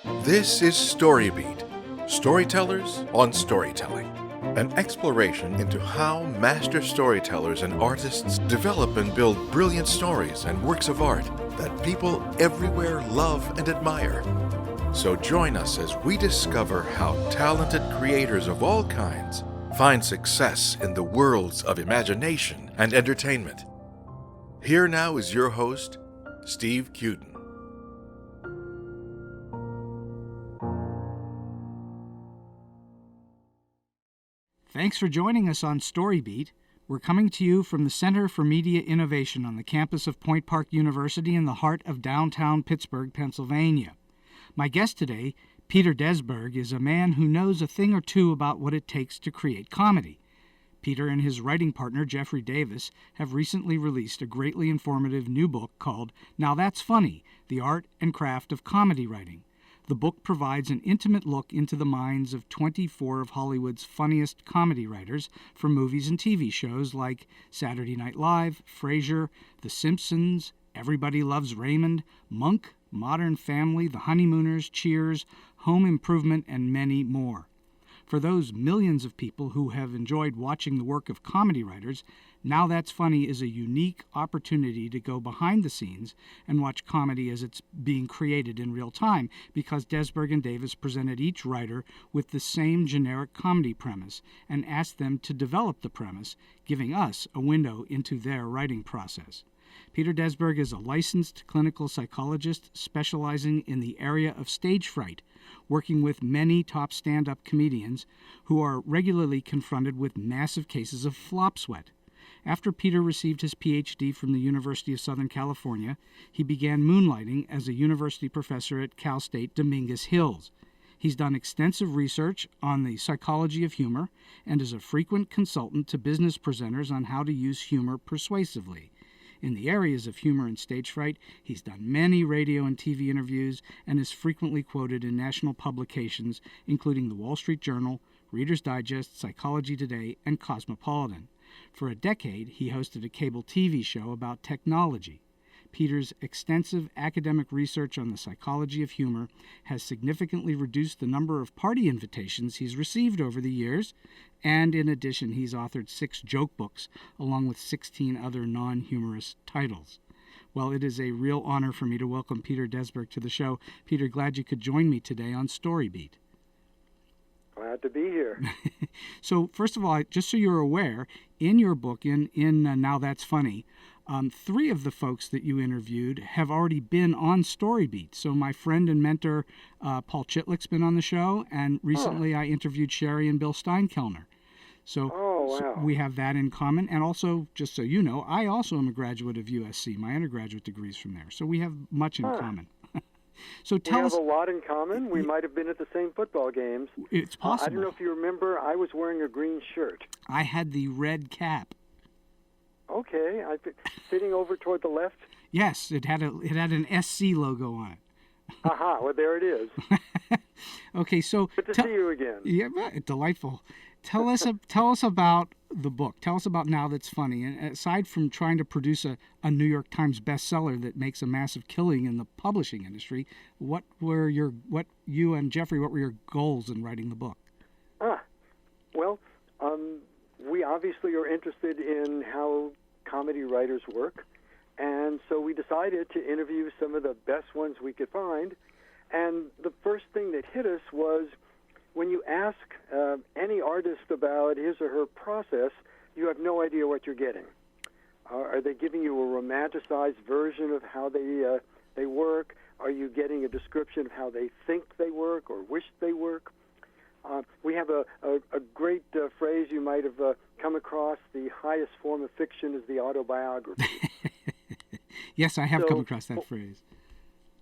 This is StoryBeat, Storytellers on Storytelling, an exploration into how master storytellers and artists develop and build brilliant stories and works of art that people everywhere love and admire. So join us as we discover how talented creators of all kinds find success in the worlds of imagination and entertainment. Here now is your host, Steve Cuden. Thanks for joining us on StoryBeat. We're coming to you from the Center for Media Innovation on the campus of Point Park University in the heart of downtown Pittsburgh, Pennsylvania. My guest today, Peter Desberg, is a man who knows a thing or two about what it takes to create comedy. Peter and his writing partner, Jeffrey Davis, have recently released a greatly informative new book called Now That's Funny, The Art and Craft of Comedy Writing. The book provides an intimate look into the minds of 24 of Hollywood's funniest comedy writers for movies and TV shows like Saturday Night Live, Frasier, The Simpsons, Everybody Loves Raymond, Monk, Modern Family, The Honeymooners, Cheers, Home Improvement, and many more. For those millions of people who have enjoyed watching the work of comedy writers, Now That's Funny is a unique opportunity to go behind the scenes and watch comedy as it's being created in real time, because Desberg and Davis presented each writer with the same generic comedy premise and asked them to develop the premise, giving us a window into their writing process. Peter Desberg is a licensed clinical psychologist specializing in the area of stage fright, working with many top stand-up comedians who are regularly confronted with massive cases of flop sweat. After Peter received his Ph.D. from the University of Southern California, he began moonlighting as a university professor at Cal State Dominguez Hills. He's done extensive research on the psychology of humor and is a frequent consultant to business presenters on how to use humor persuasively. In the areas of humor and stage fright, he's done many radio and TV interviews and is frequently quoted in national publications, including the Wall Street Journal, Reader's Digest, Psychology Today, and Cosmopolitan. For a decade, he hosted a cable TV show about technology. Peter's extensive academic research on the psychology of humor has significantly reduced the number of party invitations he's received over the years, and in addition, he's authored 6 joke books, along with 16 other non-humorous titles. Well, it is a real honor for me to welcome Peter Desberg to the show. Peter, glad you could join me today on StoryBeat. Glad to be here. So, first of all, just so you're aware, in your book, in Now That's Funny, 3 of the folks that you interviewed have already been on StoryBeat. So my friend and mentor, Paul Chitlick's been on the show, and recently I interviewed Sherry and Bill Steinkellner. So we have that in common. And also, just so you know, I also am a graduate of USC. My undergraduate degree is from there. So we have much in common. So we have a lot in common. We might have been at the same football games. It's possible. I don't know if you remember, I was wearing a green shirt. I had the red cap. Okay, sitting over toward the left? Yes, it had an SC logo on it. Aha, well, there it is. Okay, so... Good to see you again. Yeah, delightful. Tell us about the book. Tell us about Now That's Funny. And aside from trying to produce a New York Times bestseller that makes a massive killing in the publishing industry, what were your goals in writing the book? Well, we obviously are interested in how comedy writers work, and so we decided to interview some of the best ones we could find. And the first thing that hit us was when you ask any artist about his or her process, you have no idea what you're getting. Are they giving you a romanticized version of how they work? Are you getting a description of how they think they work or wish they work? We have a great phrase you might have come across: the highest form of fiction is the autobiography. Yes, I have come across that phrase.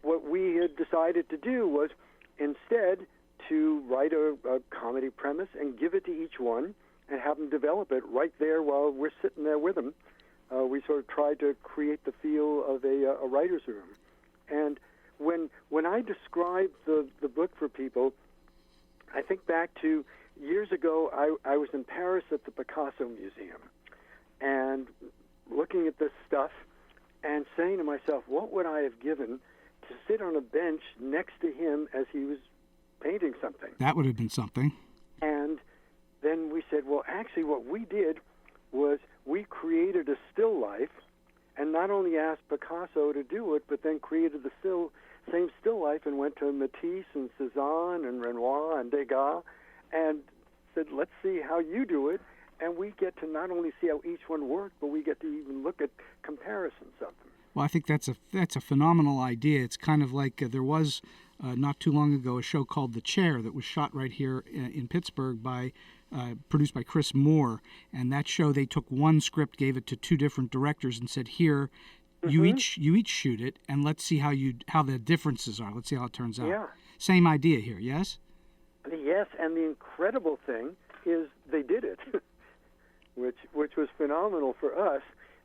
What we had decided to do was instead to write a comedy premise and give it to each one and have them develop it right there while we're sitting there with them. We sort of tried to create the feel of a writer's room. And when I describe the book for people, I think back to years ago, I was in Paris at the Picasso Museum and looking at this stuff and saying to myself, what would I have given to sit on a bench next to him as he was painting something. That would have been something. And then we said, well, actually what we did was we created a still life, and not only asked Picasso to do it, but then created the same still life and went to Matisse and Cezanne and Renoir and Degas and said, let's see how you do it. And we get to not only see how each one worked, but we get to even look at comparisons of them. Well, I think that's a phenomenal idea. It's kind of like there was not too long ago a show called The Chair that was shot right here in Pittsburgh produced by Chris Moore. And that show, they took one script, gave it to two different directors, and said, "Here, you each shoot it, and let's see how the differences are. Let's see how it turns out." Yeah. Same idea here, yes? Yes, and the incredible thing is they did it, which was phenomenal for us.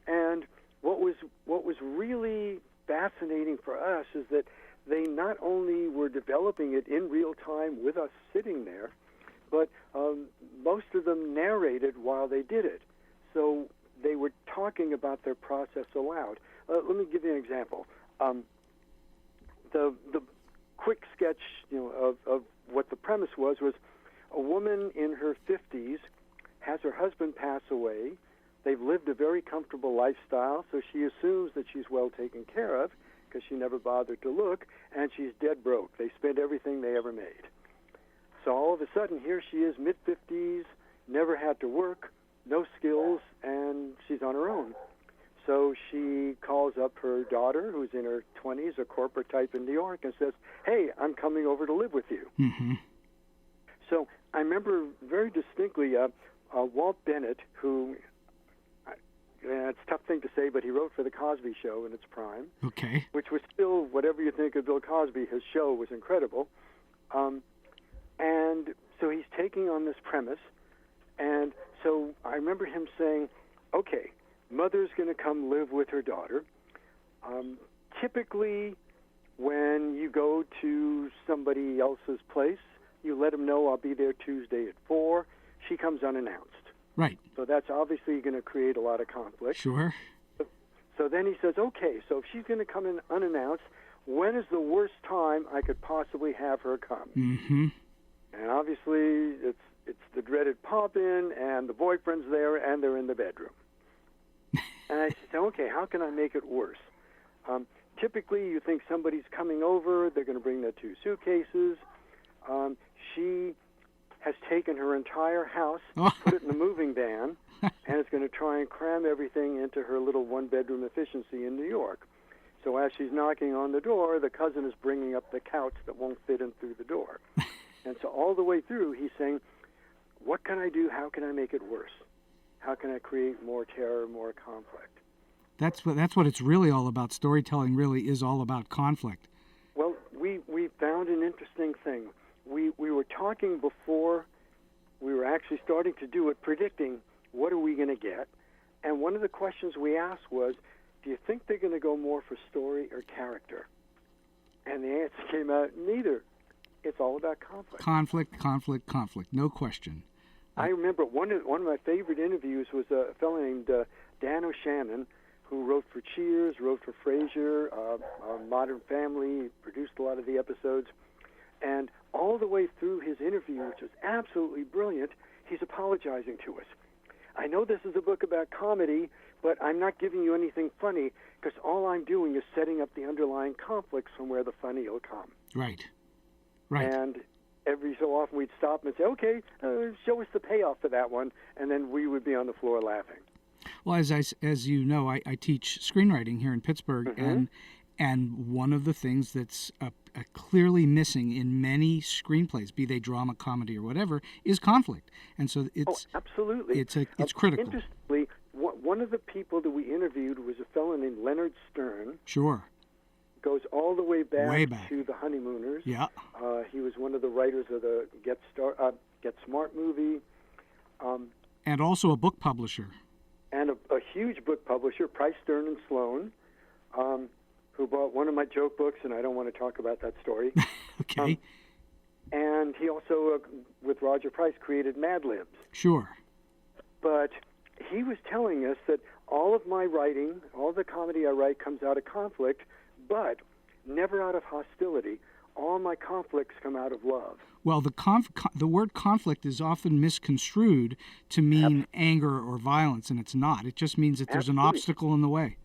And what was really fascinating for us is that they not only were developing it in real time with us sitting there, but most of them narrated while they did it. So they were talking about their process aloud. Let me give you an example. The quick sketch, of what the premise was a woman in her 50s has her husband pass away. They've lived a very comfortable lifestyle, so she assumes that she's well taken care of because she never bothered to look, and she's dead broke. They spent everything they ever made. So all of a sudden, here she is, mid-50s, never had to work, no skills, and she's on her own. So she calls up her daughter, who's in her 20s, a corporate type in New York, and says, "Hey, I'm coming over to live with you." Mm-hmm. So I remember very distinctly Walt Bennett, who, it's a tough thing to say, but he wrote for The Cosby Show in its prime, Okay. which was still, whatever you think of Bill Cosby, his show was incredible. And so he's taking on this premise, and so I remember him saying, okay, mother's going to come live with her daughter. Typically, when you go to somebody else's place, you let them know I'll be there Tuesday at 4. She comes unannounced. Right. So that's obviously going to create a lot of conflict. Sure. So then he says, okay, so if she's going to come in unannounced, when is the worst time I could possibly have her come? Mm-hmm. And obviously, it's the dreaded pop-in, and the boyfriend's there, and they're in the bedroom. And I said, okay, how can I make it worse? Typically, you think somebody's coming over, they're going to bring their 2 suitcases. She has taken her entire house, put it in the moving van, and is going to try and cram everything into her little one-bedroom efficiency in New York. So as she's knocking on the door, the cousin is bringing up the couch that won't fit in through the door. And so all the way through, he's saying, what can I do? How can I make it worse? How can I create more terror, more conflict? That's what it's really all about. Storytelling really is all about conflict. Well, we found an interesting thing. We were talking before we were actually starting to do it, predicting what are we going to get. And one of the questions we asked was, do you think they're going to go more for story or character? And the answer came out, neither. It's all about conflict. Conflict, no question. I remember one of my favorite interviews was a fellow named Dan O'Shannon, who wrote for Cheers, wrote for Frasier, Modern Family, produced a lot of the episodes. And all the way through his interview, which was absolutely brilliant, he's apologizing to us. I know this is a book about comedy, but I'm not giving you anything funny because all I'm doing is setting up the underlying conflicts from where the funny will come. Right. And every so often we'd stop and say, okay, show us the payoff for that one, and then we would be on the floor laughing. Well, as you know, I teach screenwriting here in Pittsburgh, Mm-hmm. and one of the things that's clearly missing in many screenplays, be they drama, comedy, or whatever, is conflict. And so it's absolutely. It's critical. Interestingly, one of the people that we interviewed was a fellow named Leonard Stern. Sure. Goes all the way back back. to the Honeymooners. Yeah. He was one of the writers of the Get Smart movie. And also a book publisher. And a huge book publisher, Price, Stern and Sloan, who bought one of my joke books, and I don't want to talk about that story. Okay. And he also, with Roger Price, created Mad Libs. Sure. But he was telling us that all of my writing, all the comedy I write comes out of conflict, but never out of hostility. All my conflicts come out of love. Well, the word conflict is often misconstrued to mean anger or violence, and it's not. It just means that there's an obstacle in the way.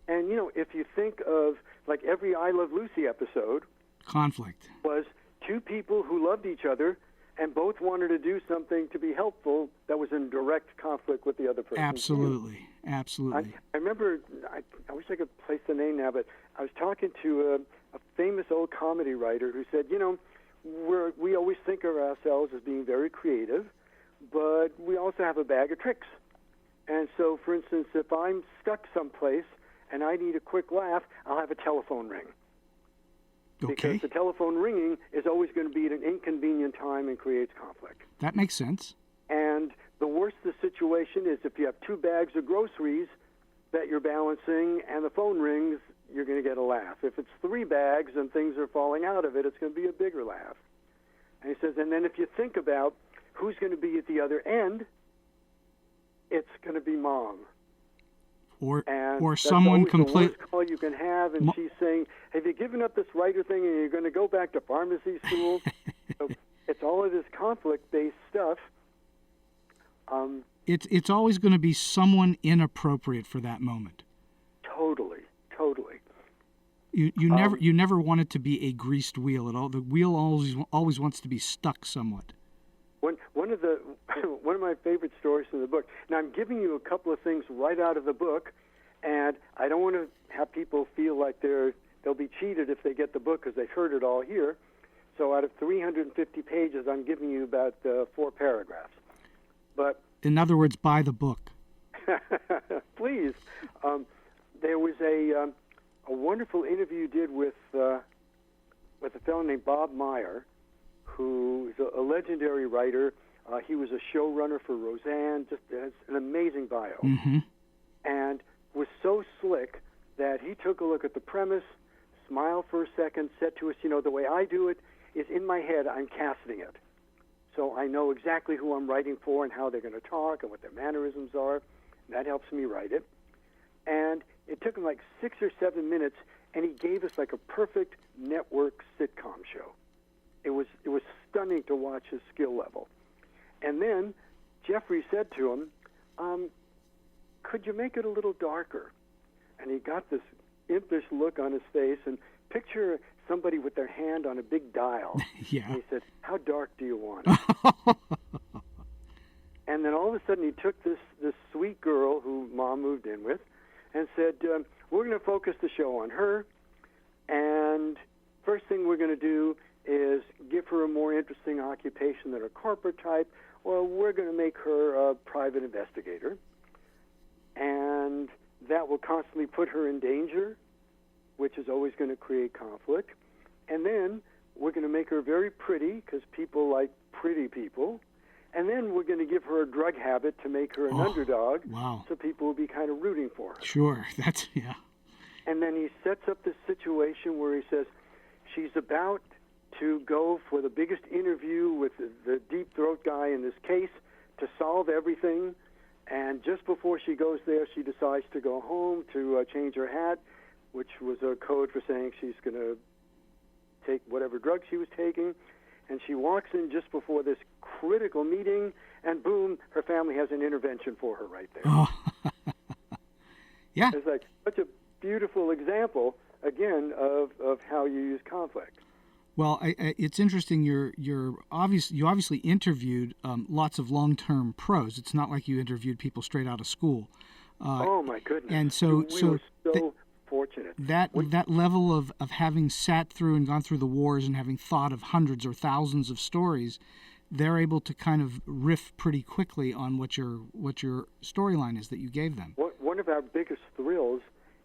And, if you think of, like, every I Love Lucy episode, conflict was two people who loved each other and both wanted to do something to be helpful that was in direct conflict with the other person. Absolutely. Absolutely. I remember, I wish I could place the name now, but I was talking to a famous old comedy writer who said, we always think of ourselves as being very creative, but we also have a bag of tricks. And so, for instance, if I'm stuck someplace and I need a quick laugh, I'll have a telephone ring. Okay. Because the telephone ringing is always going to be at an inconvenient time and creates conflict. That makes sense. And the worse the situation is if you have two bags of groceries that you're balancing and the phone rings, you're going to get a laugh. If it's three bags and things are falling out of it, it's going to be a bigger laugh. And he says, and then if you think about who's going to be at the other end, it's going to be Mom. Or someone completely. The worst call you can have, and she's saying, "Have you given up this writer thing, and you're going to go back to pharmacy school?" So it's all of this conflict-based stuff. It's always going to be someone inappropriate for that moment. Totally. You never want it to be a greased wheel at all. The wheel always wants to be stuck somewhat. One of my favorite stories in the book. Now, I'm giving you a couple of things right out of the book, and I don't want to have people feel like they'll be cheated if they get the book because they've heard it all here. So out of 350 pages, I'm giving you about 4 paragraphs. But in other words, buy the book. Please. There was a wonderful interview you did with a fellow named Bob Meyer, who is a legendary writer. He was a showrunner for Roseanne, just has an amazing bio. Mm-hmm. And was so slick that he took a look at the premise, smiled for a second, said to us, the way I do it is in my head, I'm casting it. So I know exactly who I'm writing for and how they're going to talk and what their mannerisms are. That helps me write it. And it took him like 6 or 7 minutes, and he gave us like a perfect network sitcom show. It was stunning to watch his skill level. And then Jeffrey said to him, could you make it a little darker? And he got this impish look on his face, and picture somebody with their hand on a big dial. Yeah. And he said, how dark do you want it? And then all of a sudden he took this sweet girl who Mom moved in with and said, we're going to focus the show on her, and first thing we're going to do is give her a more interesting occupation than a corporate type. Well, we're going to make her a private investigator, and that will constantly put her in danger, which is always going to create conflict. And then we're going to make her very pretty, because people like pretty people. And then we're going to give her a drug habit to make her an underdog, wow. So people will be kind of rooting for her. Sure, yeah. And then he sets up this situation where he says she's about to go for the biggest interview with the deep throat guy in this case to solve everything. And just before she goes there, she decides to go home to change her hat, which was a code for saying she's going to take whatever drug she was taking. And she walks in just before this critical meeting, and boom, her family has an intervention for her right there. Oh. Yeah. It's like such a beautiful example, again, of how you use conflict. Well, it's interesting. You obviously interviewed lots of long-term pros. It's not like you interviewed people straight out of school. Oh my goodness! And so we were so fortunate. That level of having sat through and gone through the wars and having thought of hundreds or thousands of stories, they're able to kind of riff pretty quickly on what your storyline is that you gave them. One of our biggest thrills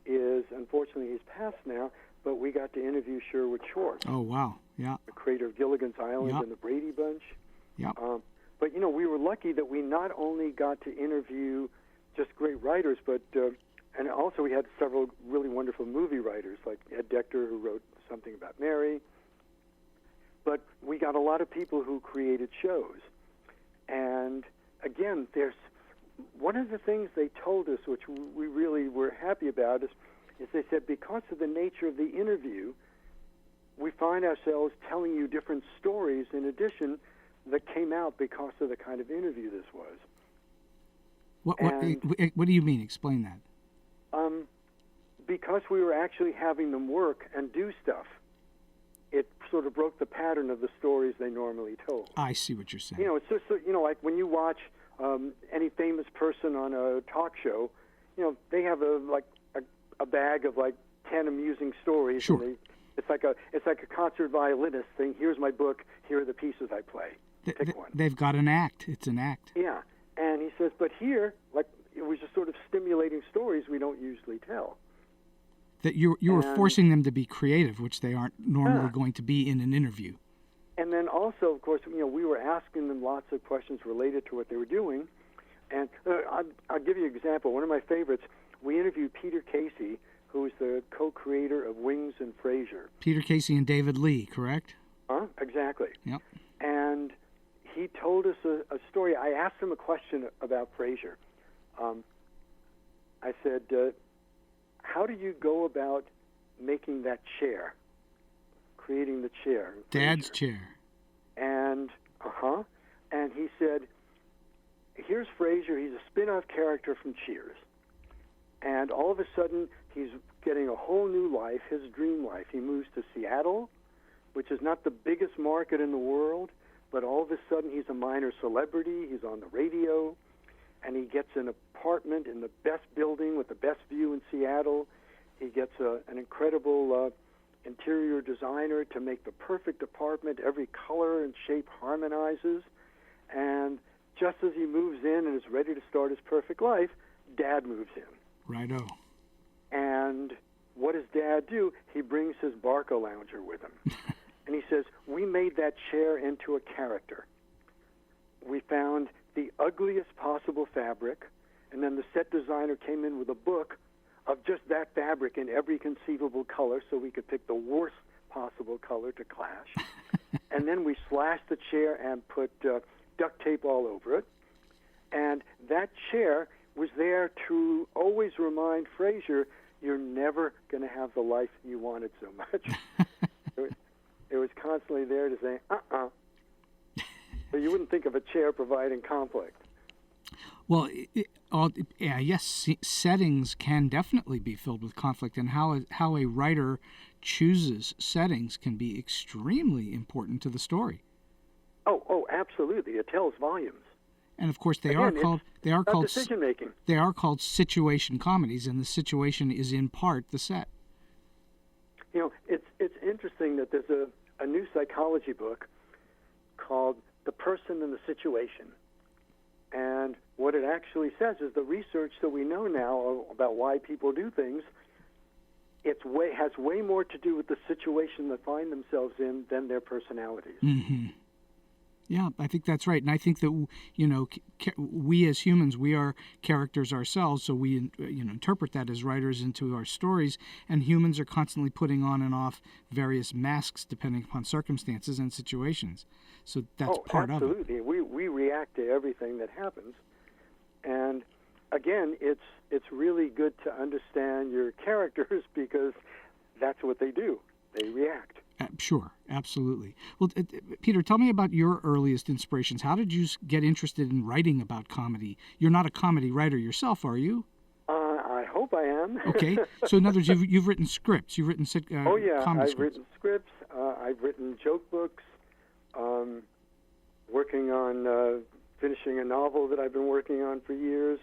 is, unfortunately, he's passed now, but we got to interview Sherwood Shore. Oh, wow. Yeah. The creator of Gilligan's Island and the Brady Bunch. Yeah. But, we were lucky that we not only got to interview just great writers, but and also we had several really wonderful movie writers, like Ed Decter, who wrote Something About Mary. But we got a lot of people who created shows. And, again, there's one of the things they told us, which we really were happy about, is they said because of the nature of the interview, we find ourselves telling you different stories in addition that came out because of the kind of interview this was. What do you mean? Explain that. Because we were actually having them work and do stuff, it sort of broke the pattern of the stories they normally told. I see what you're saying. You know, it's just, you know, like when you watch any famous person on a talk show, you know, they have a bag of like 10 amusing stories. Sure. And it's like a concert violinist thing. Here's my book. Here are the pieces I play. Pick one. They've got an act. It's an act. Yeah. And he says, but here, like, it was just sort of stimulating stories we don't usually tell. That you were forcing them to be creative, which they aren't normally going to be in an interview. And then also, of course, you know, we were asking them lots of questions related to what they were doing. And I'll give you an example. One of my favorites, we interviewed Peter Casey, who is the co-creator of Wings and Frasier. Peter Casey and David Lee, correct? Exactly. Yep. And he told us a story. I asked him a question about Frasier. I said, how do you go about making that chair, creating the chair? Dad's chair. And, and he said, here's Frasier. He's a spin-off character from Cheers. And all of a sudden, he's getting a whole new life, his dream life. He moves to Seattle, which is not the biggest market in the world, but all of a sudden he's a minor celebrity. He's on the radio, and he gets an apartment in the best building with the best view in Seattle. He gets an incredible interior designer to make the perfect apartment. Every color and shape harmonizes. And just as he moves in and is ready to start his perfect life, Dad moves in. Righto. And what does Dad do? He brings his Barca lounger with him. And he says, we made that chair into a character. We found the ugliest possible fabric, and then the set designer came in with a book of just that fabric in every conceivable color so we could pick the worst possible color to clash. And then we slashed the chair and put duct tape all over it. And that chair was there to always remind Frasier, you're never going to have the life you wanted so much. It was constantly there to say, So you wouldn't think of a chair providing conflict. Well, yes, settings can definitely be filled with conflict, and how a writer chooses settings can be extremely important to the story. Oh, absolutely. It tells volumes. And of course, they are called decision making. They are called situation comedies, and the situation is in part the set. You know, it's interesting that there's a new psychology book called The Person and the Situation. And what it actually says is the research that we know now about why people do things, has way more to do with the situation they find themselves in than their personalities. Mm-hmm. Yeah, I think that's right. And I think that, you know, we as humans, we are characters ourselves, so we interpret that as writers into our stories, and humans are constantly putting on and off various masks depending upon circumstances and situations. So that's part of it. Absolutely. We react to everything that happens. And again, it's really good to understand your characters because that's what they do. They react. Sure, absolutely. Well, Peter, tell me about your earliest inspirations. How did you get interested in writing about comedy? You're not a comedy writer yourself, are you? I hope I am. Okay. So in other words, you've written scripts. You've written comedy I've scripts. written scripts. I've written joke books. Working on finishing a novel that I've been working on for years.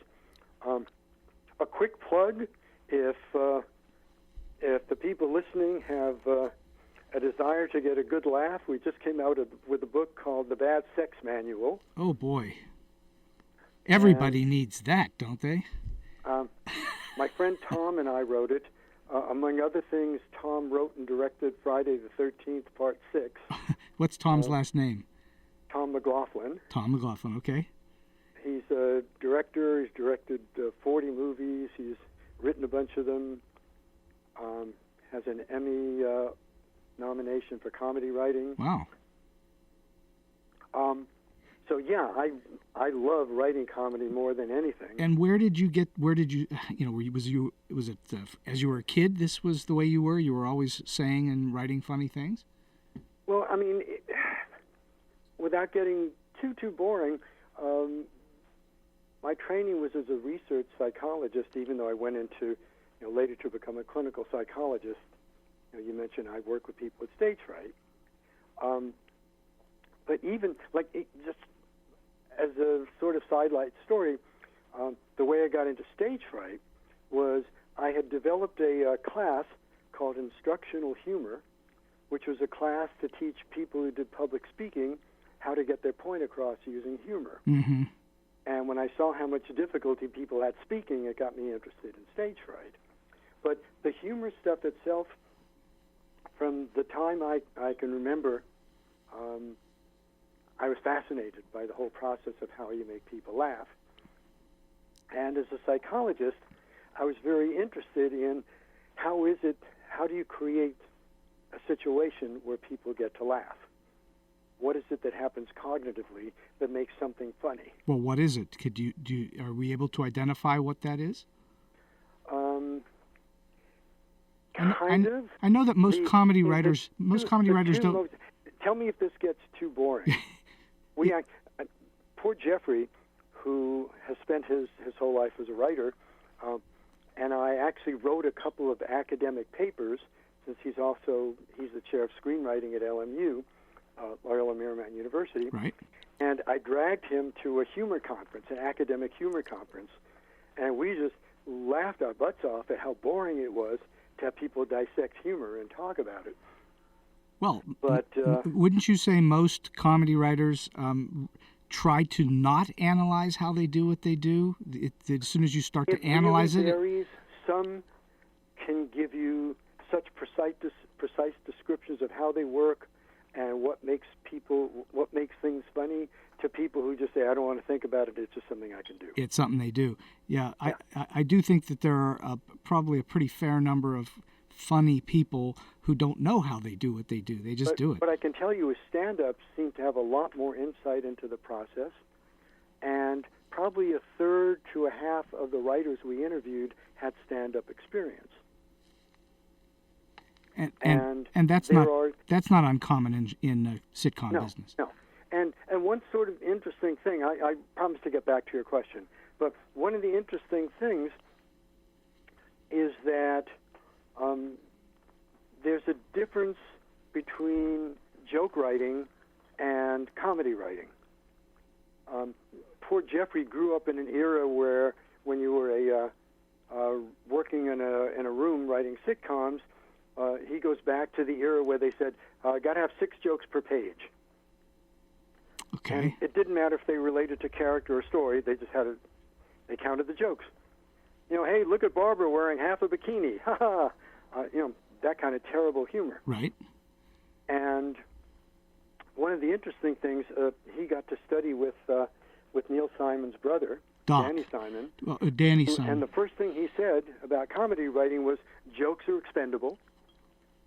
A quick plug, if the people listening have a desire to get a good laugh, we just came out with a book called The Bad Sex Manual. Oh, boy. Everybody needs that, don't they? My friend Tom and I wrote it. Among other things, Tom wrote and directed Friday the 13th, Part 6. What's Tom's last name? Tom McLaughlin. Tom McLaughlin, okay. He's a director. He's directed 40 movies. He's written a bunch of them. Has an Emmy nomination for comedy writing. Wow. So yeah, I love writing comedy more than anything. And where did you, was it as you were a kid, this was the way you were? You were always saying and writing funny things? Well, I mean, without getting too boring, my training was as a research psychologist, even though I went into, later to become a clinical psychologist. You mentioned I work with people with stage fright. But even, just as a sort of sidelight story, the way I got into stage fright was I had developed a class called Instructional Humor, which was a class to teach people who did public speaking how to get their point across using humor. Mm-hmm. And when I saw how much difficulty people had speaking, it got me interested in stage fright. But the humor stuff itself, from the time I can remember, I was fascinated by the whole process of how you make people laugh. And as a psychologist, I was very interested in how do you create a situation where people get to laugh? What is it that happens cognitively that makes something funny? Well, what is it? Are we able to identify what that is? Kind of. I know that most comedy writers don't. Tell me if this gets too boring. Poor Jeffrey, who has spent his whole life as a writer, and I actually wrote a couple of academic papers, since he's the chair of screenwriting at LMU, Loyola Marymount University. Right. And I dragged him to a humor conference, an academic humor conference, and we just laughed our butts off at how boring it was to have people dissect humor and talk about it. Well, but wouldn't you say most comedy writers try to not analyze how they do what they do? As soon as you start to analyze it, some can give you such precise descriptions of how they work and what makes things funny, to people who just say, I don't want to think about it, it's just something I can do. It's something they do. Yeah. I do think that there are probably a pretty fair number of funny people who don't know how they do what they do. They just do it. But I can tell you, as stand-ups seem to have a lot more insight into the process, and probably a third to a half of the writers we interviewed had stand-up experience. And that's not uncommon in the sitcom business. No. And one sort of interesting thing, I promise to get back to your question, but one of the interesting things is that there's a difference between joke writing and comedy writing. Poor Jeffrey grew up in an era where, when you were working in a room writing sitcoms, he goes back to the era where they said, got to have 6 jokes per page. Okay. And it didn't matter if they related to character or story. They just they counted the jokes. Hey, look at Barbara wearing half a bikini. Ha ha. That kind of terrible humor. Right. And one of the interesting things, he got to study with Neil Simon's brother, Doc. Danny Simon. Well, Danny Simon. And the first thing he said about comedy writing was, jokes are expendable,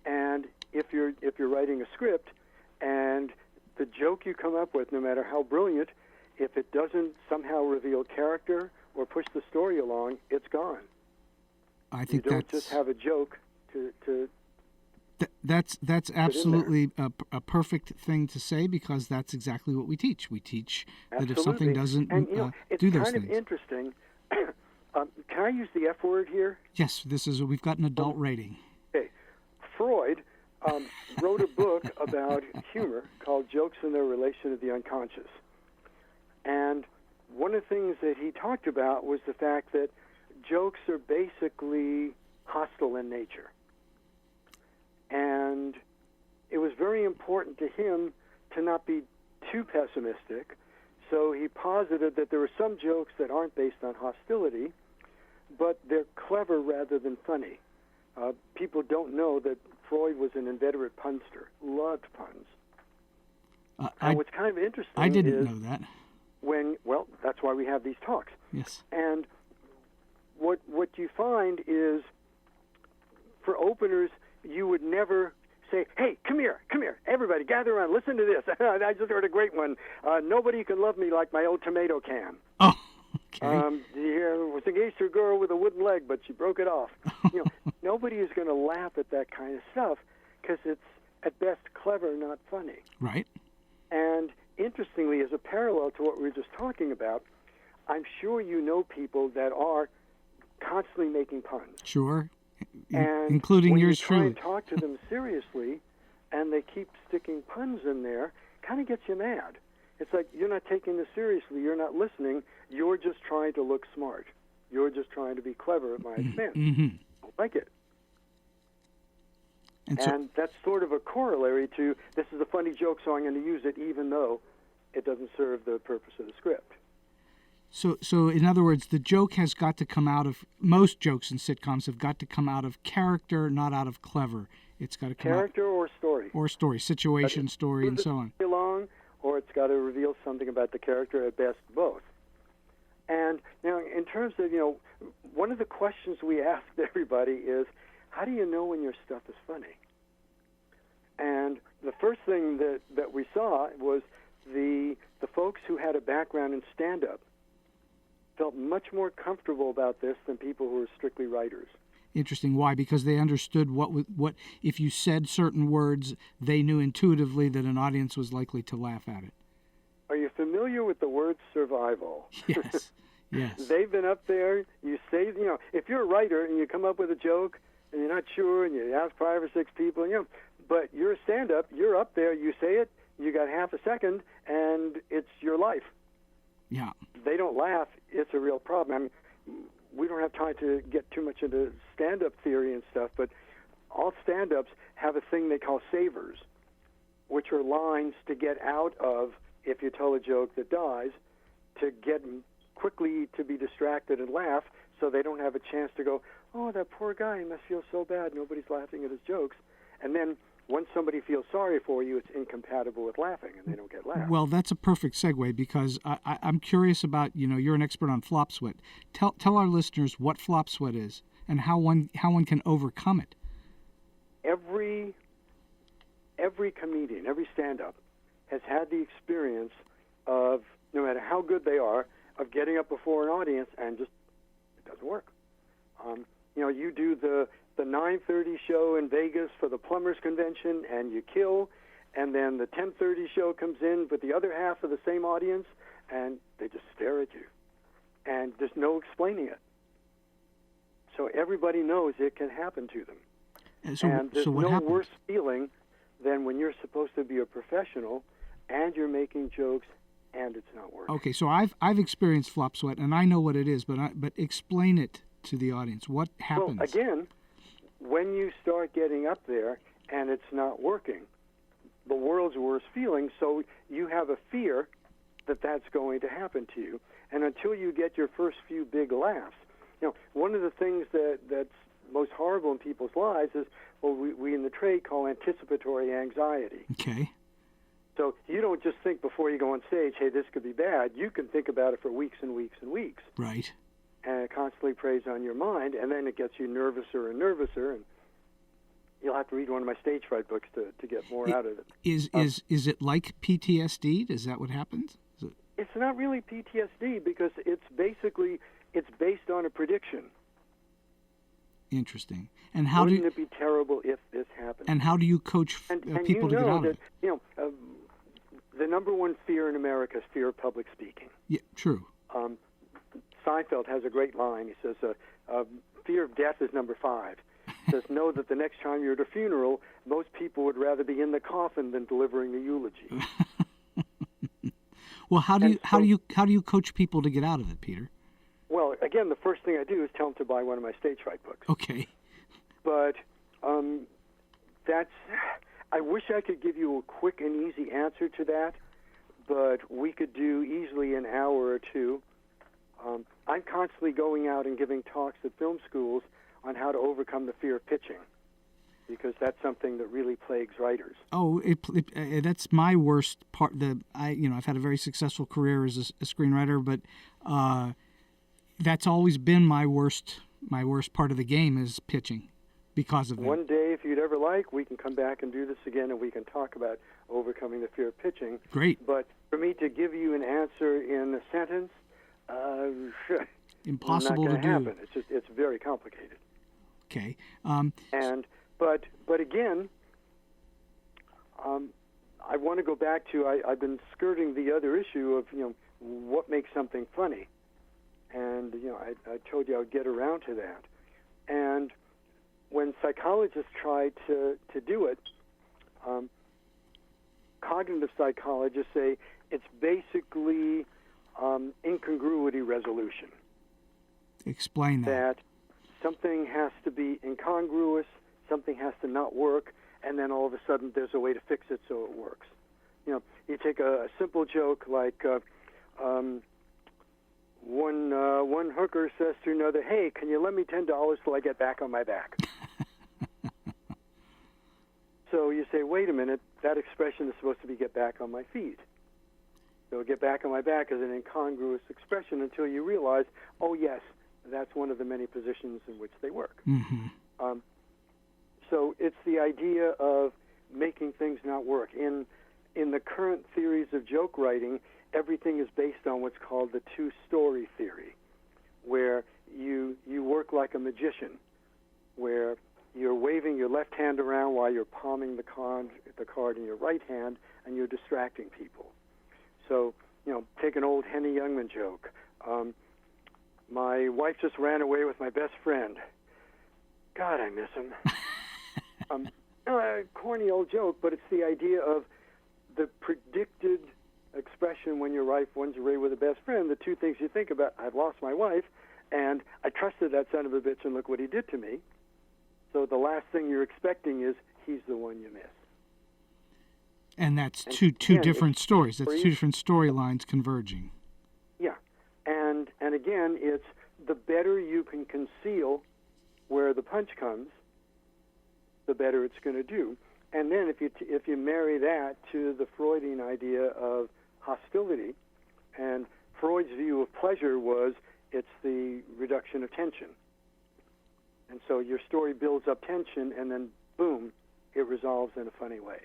and if you're writing a script and the joke you come up with, no matter how brilliant, if it doesn't somehow reveal character or push the story along, it's gone. I think you don't just have a joke to that's absolutely a perfect thing to say, because that's exactly what we teach. We teach that if something doesn't do those things. It's kind of interesting. Can I use the F word here? Yes, we've got an adult rating. Okay. Freud wrote a book about humor called Jokes and Their Relation to the Unconscious. And one of the things that he talked about was the fact that jokes are basically hostile in nature. And it was very important to him to not be too pessimistic, so he posited that there are some jokes that aren't based on hostility, but they're clever rather than funny. People don't know that Freud was an inveterate punster, loved puns. And what's kind of interesting I didn't know that. That's why we have these talks. Yes. And what you find is, for openers, you would never say, hey, come here, everybody, gather around, listen to this. I just heard a great one. Nobody can love me like my old tomato can. Oh, okay. Do you hear? I was engaged to a girl with a wooden leg, but she broke it off. Nobody is going to laugh at that kind of stuff because it's, at best, clever, not funny. Right. And interestingly, as a parallel to what we were just talking about, I'm sure you know people that are constantly making puns. Sure. And including when yours you try truly. and talk to them seriously, and they keep sticking puns in there, kind of gets you mad. It's like, you're not taking this seriously, you're not listening, you're just trying to look smart. You're just trying to be clever at my expense. Mm-hmm. I don't like it. And that's sort of a corollary to, this is a funny joke, so I'm going to use it even though it doesn't serve the purpose of the script. So in other words, the joke has got to come out of, most jokes in sitcoms have got to come out of character, not out of clever. It's got to come character or story. Or story, situation, story, and so on. Along, or it's got to reveal something about the character, at best both. And now, in terms of, one of the questions we asked everybody is, how do you know when your stuff is funny? And the first thing that we saw was the folks who had a background in stand-up felt much more comfortable about this than people who were strictly writers. Interesting. Why? Because they understood what if you said certain words, they knew intuitively that an audience was likely to laugh at it. Are you familiar with the word survival? Yes. Yes. They've been up there. You say, if you're a writer and you come up with a joke and you're not sure and you ask 5 or 6 people, but you're a stand-up, you're up there, you say it, you got half a second, and it's your life. Yeah. They don't laugh, it's a real problem. I mean, we don't have time to get too much into stand-up theory and stuff, but all stand-ups have a thing they call savers, which are lines to get out of if you tell a joke that dies, to get quickly to be distracted and laugh so they don't have a chance to go, oh, that poor guy, he must feel so bad, nobody's laughing at his jokes. And then once somebody feels sorry for you, it's incompatible with laughing, and they don't get laughed. Well, that's a perfect segue, because I'm curious about, you're an expert on flop sweat. Tell our listeners what flop sweat is and how one can overcome it. Every comedian, every stand-up has had the experience of, no matter how good they are, of getting up before an audience and just, it doesn't work. You do the 9:30 show in Vegas for the plumbers convention and you kill, and then the 10:30 show comes in with the other half of the same audience and they just stare at you. And there's no explaining it. So everybody knows it can happen to them. And there's no worse feeling than when you're supposed to be a professional and you're making jokes and it's not working. Okay, so I've experienced flop sweat and I know what it is, but explain it to the audience. What happens? Well, again, when you start getting up there and it's not working, the world's worst feeling, so you have a fear that that's going to happen to you. And until you get your first few big laughs, one of the things that's most horrible in people's lives is what we in the trade call anticipatory anxiety. Okay. So you don't just think before you go on stage, hey, this could be bad. You can think about it for weeks and weeks and weeks. Right. And it constantly preys on your mind, and then it gets you nervouser and nervouser, and you'll have to read one of my stage fright books to get more out of it. Is it like PTSD? Is that what happens? It's not really PTSD because it's based on a prediction. Interesting. And Wouldn't it be terrible if this happened? And how do you coach people to get out of it? The number one fear in America is fear of public speaking. Yeah, true. Seinfeld has a great line. He says, fear of death is number 5. He says, know that the next time you're at a funeral, most people would rather be in the coffin than delivering the eulogy. Well, how do you coach people to get out of it, Peter? Well, again, the first thing I do is tell them to buy one of my stage fright books. Okay. But I wish I could give you a quick and easy answer to that, but we could do easily an hour or two. I'm constantly going out and giving talks at film schools on how to overcome the fear of pitching, because that's something that really plagues writers. Oh, that's my worst part. I've had a very successful career as a screenwriter, but that's always been my worst part of the game is pitching, because of that. One day, if you'd ever like, we can come back and do this again, and we can talk about overcoming the fear of pitching. Great. But for me to give you an answer in a sentence, impossible not to do. happen. It's very complicated. Okay. But again, I want to go back to I've been skirting the other issue of what makes something funny, and I told you I would get around to that. And when psychologists try to do it, cognitive psychologists say it's basically incongruity resolution. Explain that. That something has to be incongruous, something has to not work, and then all of a sudden there's a way to fix it so it works. You take a simple joke like one hooker says to another, "Hey, can you lend me $10 till I get back on my back?" So you say, wait a minute, that expression is supposed to be "get back on my feet." So "get back on my back" is an incongruous expression until you realize, oh yes, that's one of the many positions in which they work. Mm-hmm. So it's the idea of making things not work. In the current theories of joke writing, everything is based on what's called the two-story theory, where you work like a magician, where you're waving your left hand around while you're palming the card in your right hand, and you're distracting people. So, take an old Henny Youngman joke. My wife just ran away with my best friend. God, I miss him. Corny old joke, but it's the idea of the predicted expression when your wife runs away with a best friend. The two things you think about: I've lost my wife, and I trusted that son of a bitch, and look what he did to me. So the last thing you're expecting is he's the one you miss. And that's two different stories. That's two different storylines converging. Yeah. And again, it's the better you can conceal where the punch comes, the better it's going to do. And then if you marry that to the Freudian idea of hostility, and Freud's view of pleasure was it's the reduction of tension. And so your story builds up tension, and then, boom, it resolves in a funny way.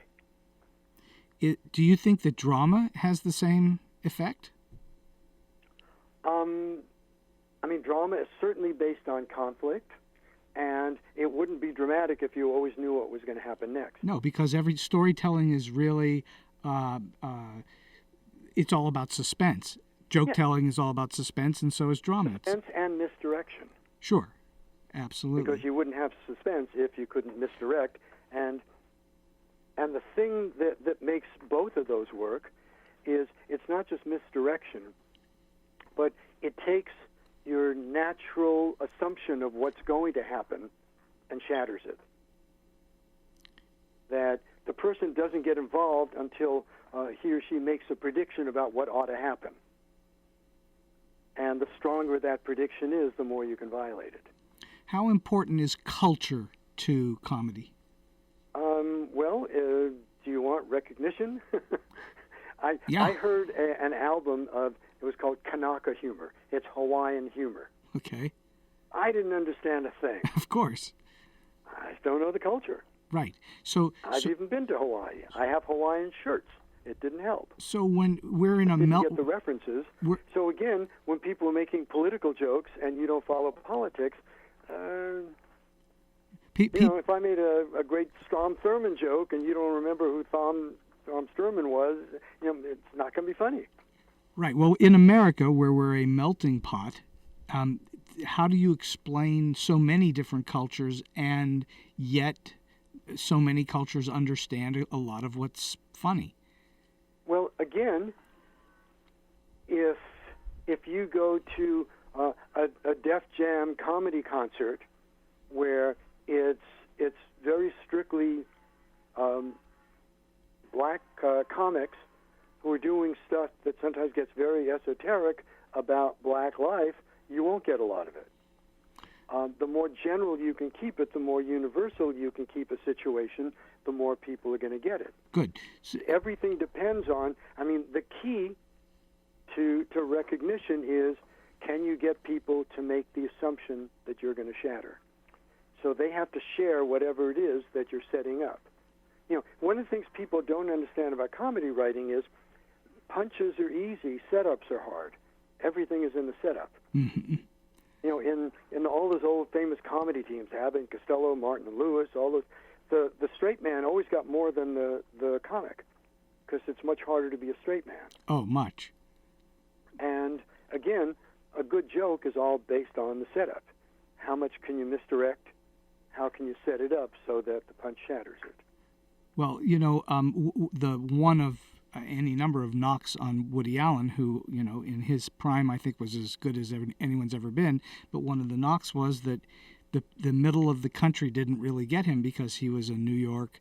Do you think that drama has the same effect? Drama is certainly based on conflict, and it wouldn't be dramatic if you always knew what was going to happen next. No, because every storytelling is really, it's all about suspense. Joke-telling is all about suspense, and so is drama. Suspense and misdirection. Sure, absolutely. Because you wouldn't have suspense if you couldn't misdirect. And the thing that makes both of those work is it's not just misdirection, but it takes your natural assumption of what's going to happen and shatters it. That the person doesn't get involved until he or she makes a prediction about what ought to happen. And the stronger that prediction is, the more you can violate it. How important is culture to comedy? Do you want recognition? I heard an album of, it was called Kanaka humor. It's Hawaiian humor. Okay. I didn't understand a thing. Of course. I don't know the culture. Right. I've even been to Hawaii. I have Hawaiian shirts. It didn't help. So when we're in a didn't get the references. So again, when people are making political jokes and you don't follow politics, if I made a great Strom Thurmond joke and you don't remember who Strom Thurmond was, it's not going to be funny. Right. Well, in America, where we're a melting pot, how do you explain so many different cultures, and yet so many cultures understand a lot of what's funny? Well, again, if you go to a Def Jam comedy concert where it's very strictly black comics who are doing stuff that sometimes gets very esoteric about black life, you won't get a lot of it. The more general you can keep it, the more universal you can keep a situation, the more people are going to get it. Good. Everything depends on, the key to recognition is, can you get people to make the assumption that you're going to shatter? So they have to share whatever it is that you're setting up. One of the things people don't understand about comedy writing is punches are easy, setups are hard. Everything is in the setup. Mm-hmm. In all those old famous comedy teams, Abbott and Costello, Martin and Lewis, all those, the straight man always got more than the comic, because it's much harder to be a straight man. Oh, much. And again, a good joke is all based on the setup. How much can you misdirect? How can you set it up so that the punch shatters it? Well, the one of any number of knocks on Woody Allen, who, in his prime, I think was as good as anyone's ever been, but one of the knocks was that the middle of the country didn't really get him because he was a New York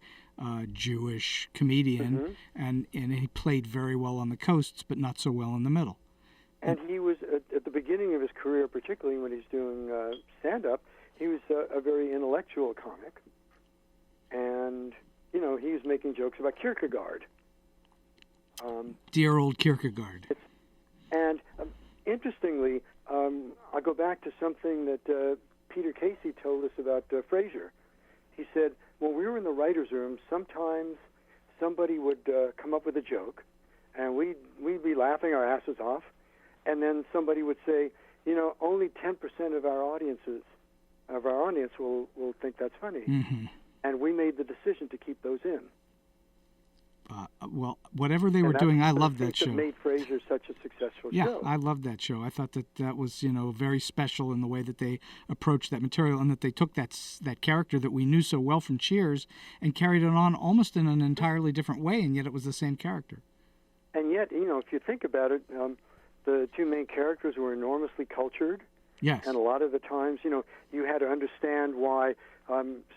Jewish comedian, and he played very well on the coasts, but not so well in the middle. And he was, at the beginning of his career, particularly when he's doing stand-up, he was a very intellectual comic. And, he was making jokes about Kierkegaard. Dear old Kierkegaard. And interestingly, I go back to something that Peter Casey told us about Frasier. He said, when we were in the writer's room, sometimes somebody would come up with a joke, and we'd be laughing our asses off, and then somebody would say, only 10% of our audience will think that's funny. Mm-hmm. And we made the decision to keep those in. Well, whatever they were doing, I loved that show. That made Frasier such a successful show. Yeah, I loved that show. I thought that was, very special in the way that they approached that material, and that they took that character that we knew so well from Cheers and carried it on almost in an entirely different way, and yet it was the same character. And yet, if you think about it, the two main characters were enormously cultured. Yes. And a lot of the times, you had to understand why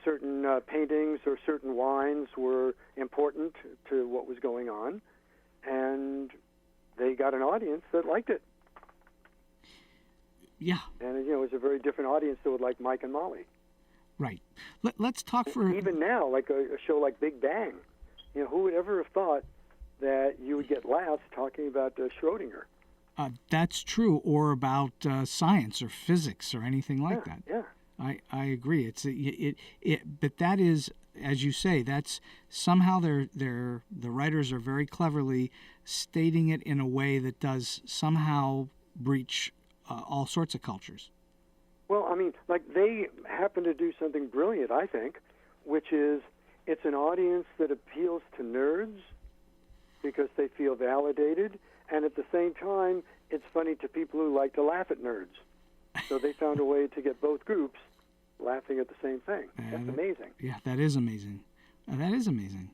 certain paintings or certain wines were important to what was going on, and they got an audience that liked it. Yeah. And, it was a very different audience that would like Mike and Molly. Right. Let's talk for... Even now, like a show like Big Bang, who would ever have thought that you would get laughs talking about Schrodinger? That's true, or about science or physics or anything like that. Yeah. I agree. But that is, as you say, that's somehow the writers are very cleverly stating it in a way that does somehow breach all sorts of cultures. Well, they happen to do something brilliant, I think, which is it's an audience that appeals to nerds because they feel validated, and at the same time, it's funny to people who like to laugh at nerds. So they found a way to get both groups laughing at the same thing. That's amazing. Yeah, that is amazing. That is amazing.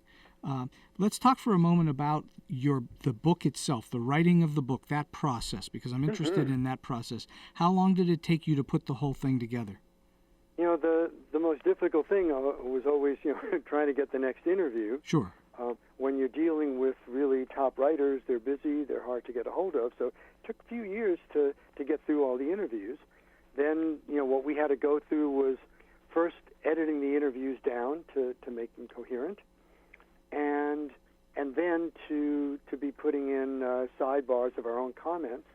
Let's talk for a moment about the book itself, the writing of the book, that process, because I'm interested in that process. How long did it take you to put the whole thing together? The most difficult thing was always, trying to get the next interview. Sure. When you're dealing with really top writers, they're busy, they're hard to get a hold of. So it took a few years to get through all the interviews. Then, what we had to go through was first editing the interviews down to make them coherent, and then to be putting in sidebars of our own comments.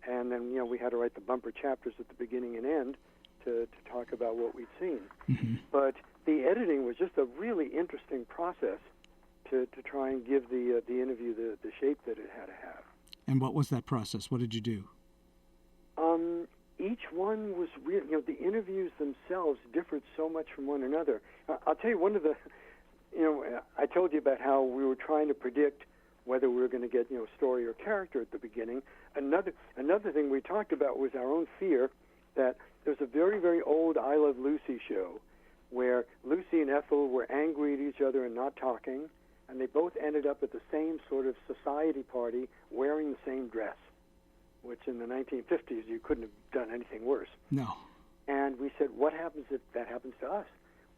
And then, we had to write the bumper chapters at the beginning and end to talk about what we'd seen. Mm-hmm. But the editing was just a really interesting process to try and give the interview the shape that it had to have. And what was that process? What did you do? Each one was real. The interviews themselves differed so much from one another. I'll tell you one of the, I told you about how we were trying to predict whether we were going to get, story or character at the beginning. Another thing we talked about was our own fear that there's a very, very old I Love Lucy show where Lucy and Ethel were angry at each other and not talking, and they both ended up at the same sort of society party wearing the same dress, which in the 1950s you couldn't have done anything worse. No. And we said, what happens if that happens to us?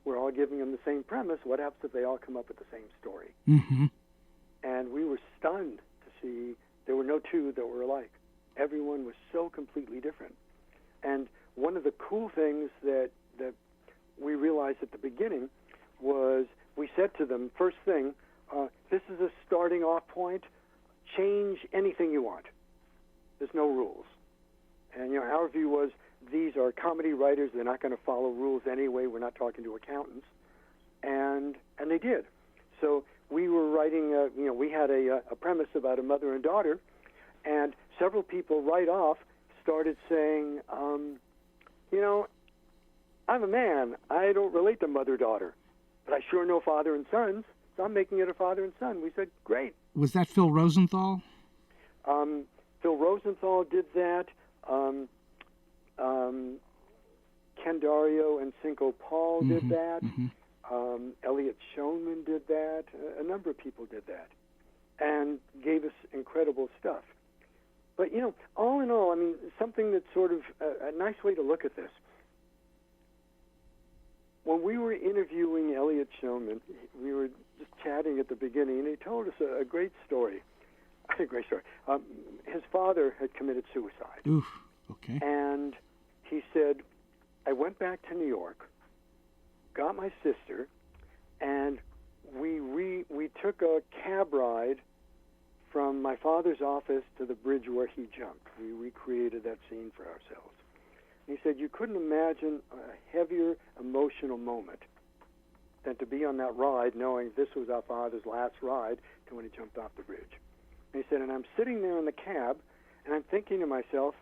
We're all giving them the same premise. What happens if they all come up with the same story? Mm-hmm. And we were stunned to see there were no two that were alike. Everyone was so completely different. And one of the cool things that we realized at the beginning was we said to them, first thing, this is a starting off point. Change anything you want. There's no rules. And, our view was these are comedy writers. They're not going to follow rules anyway. We're not talking to accountants. And they did. So we were writing, we had a premise about a mother and daughter, and several people right off started saying, I'm a man. I don't relate to mother-daughter, but I sure know father and sons, so I'm making it a father and son. We said, great. Was that Phil Rosenthal? Phil Rosenthal did that. Ken Dario and Cinco Paul did that. Elliot Schoenman did that. A number of people did that and gave us incredible stuff. But, all in all, I mean, something that's sort of a nice way to look at this. When we were interviewing Elliot Schoenman, we were just chatting at the beginning, and he told us a great story. A great story. His father had committed suicide. Oof, okay. And he said, I went back to New York, got my sister, and we took a cab ride from my father's office to the bridge where he jumped. We recreated that scene for ourselves. And he said, you couldn't imagine a heavier emotional moment than to be on that ride knowing this was our father's last ride to when he jumped off the bridge. And he said, and I'm sitting there in the cab, and I'm thinking to myself,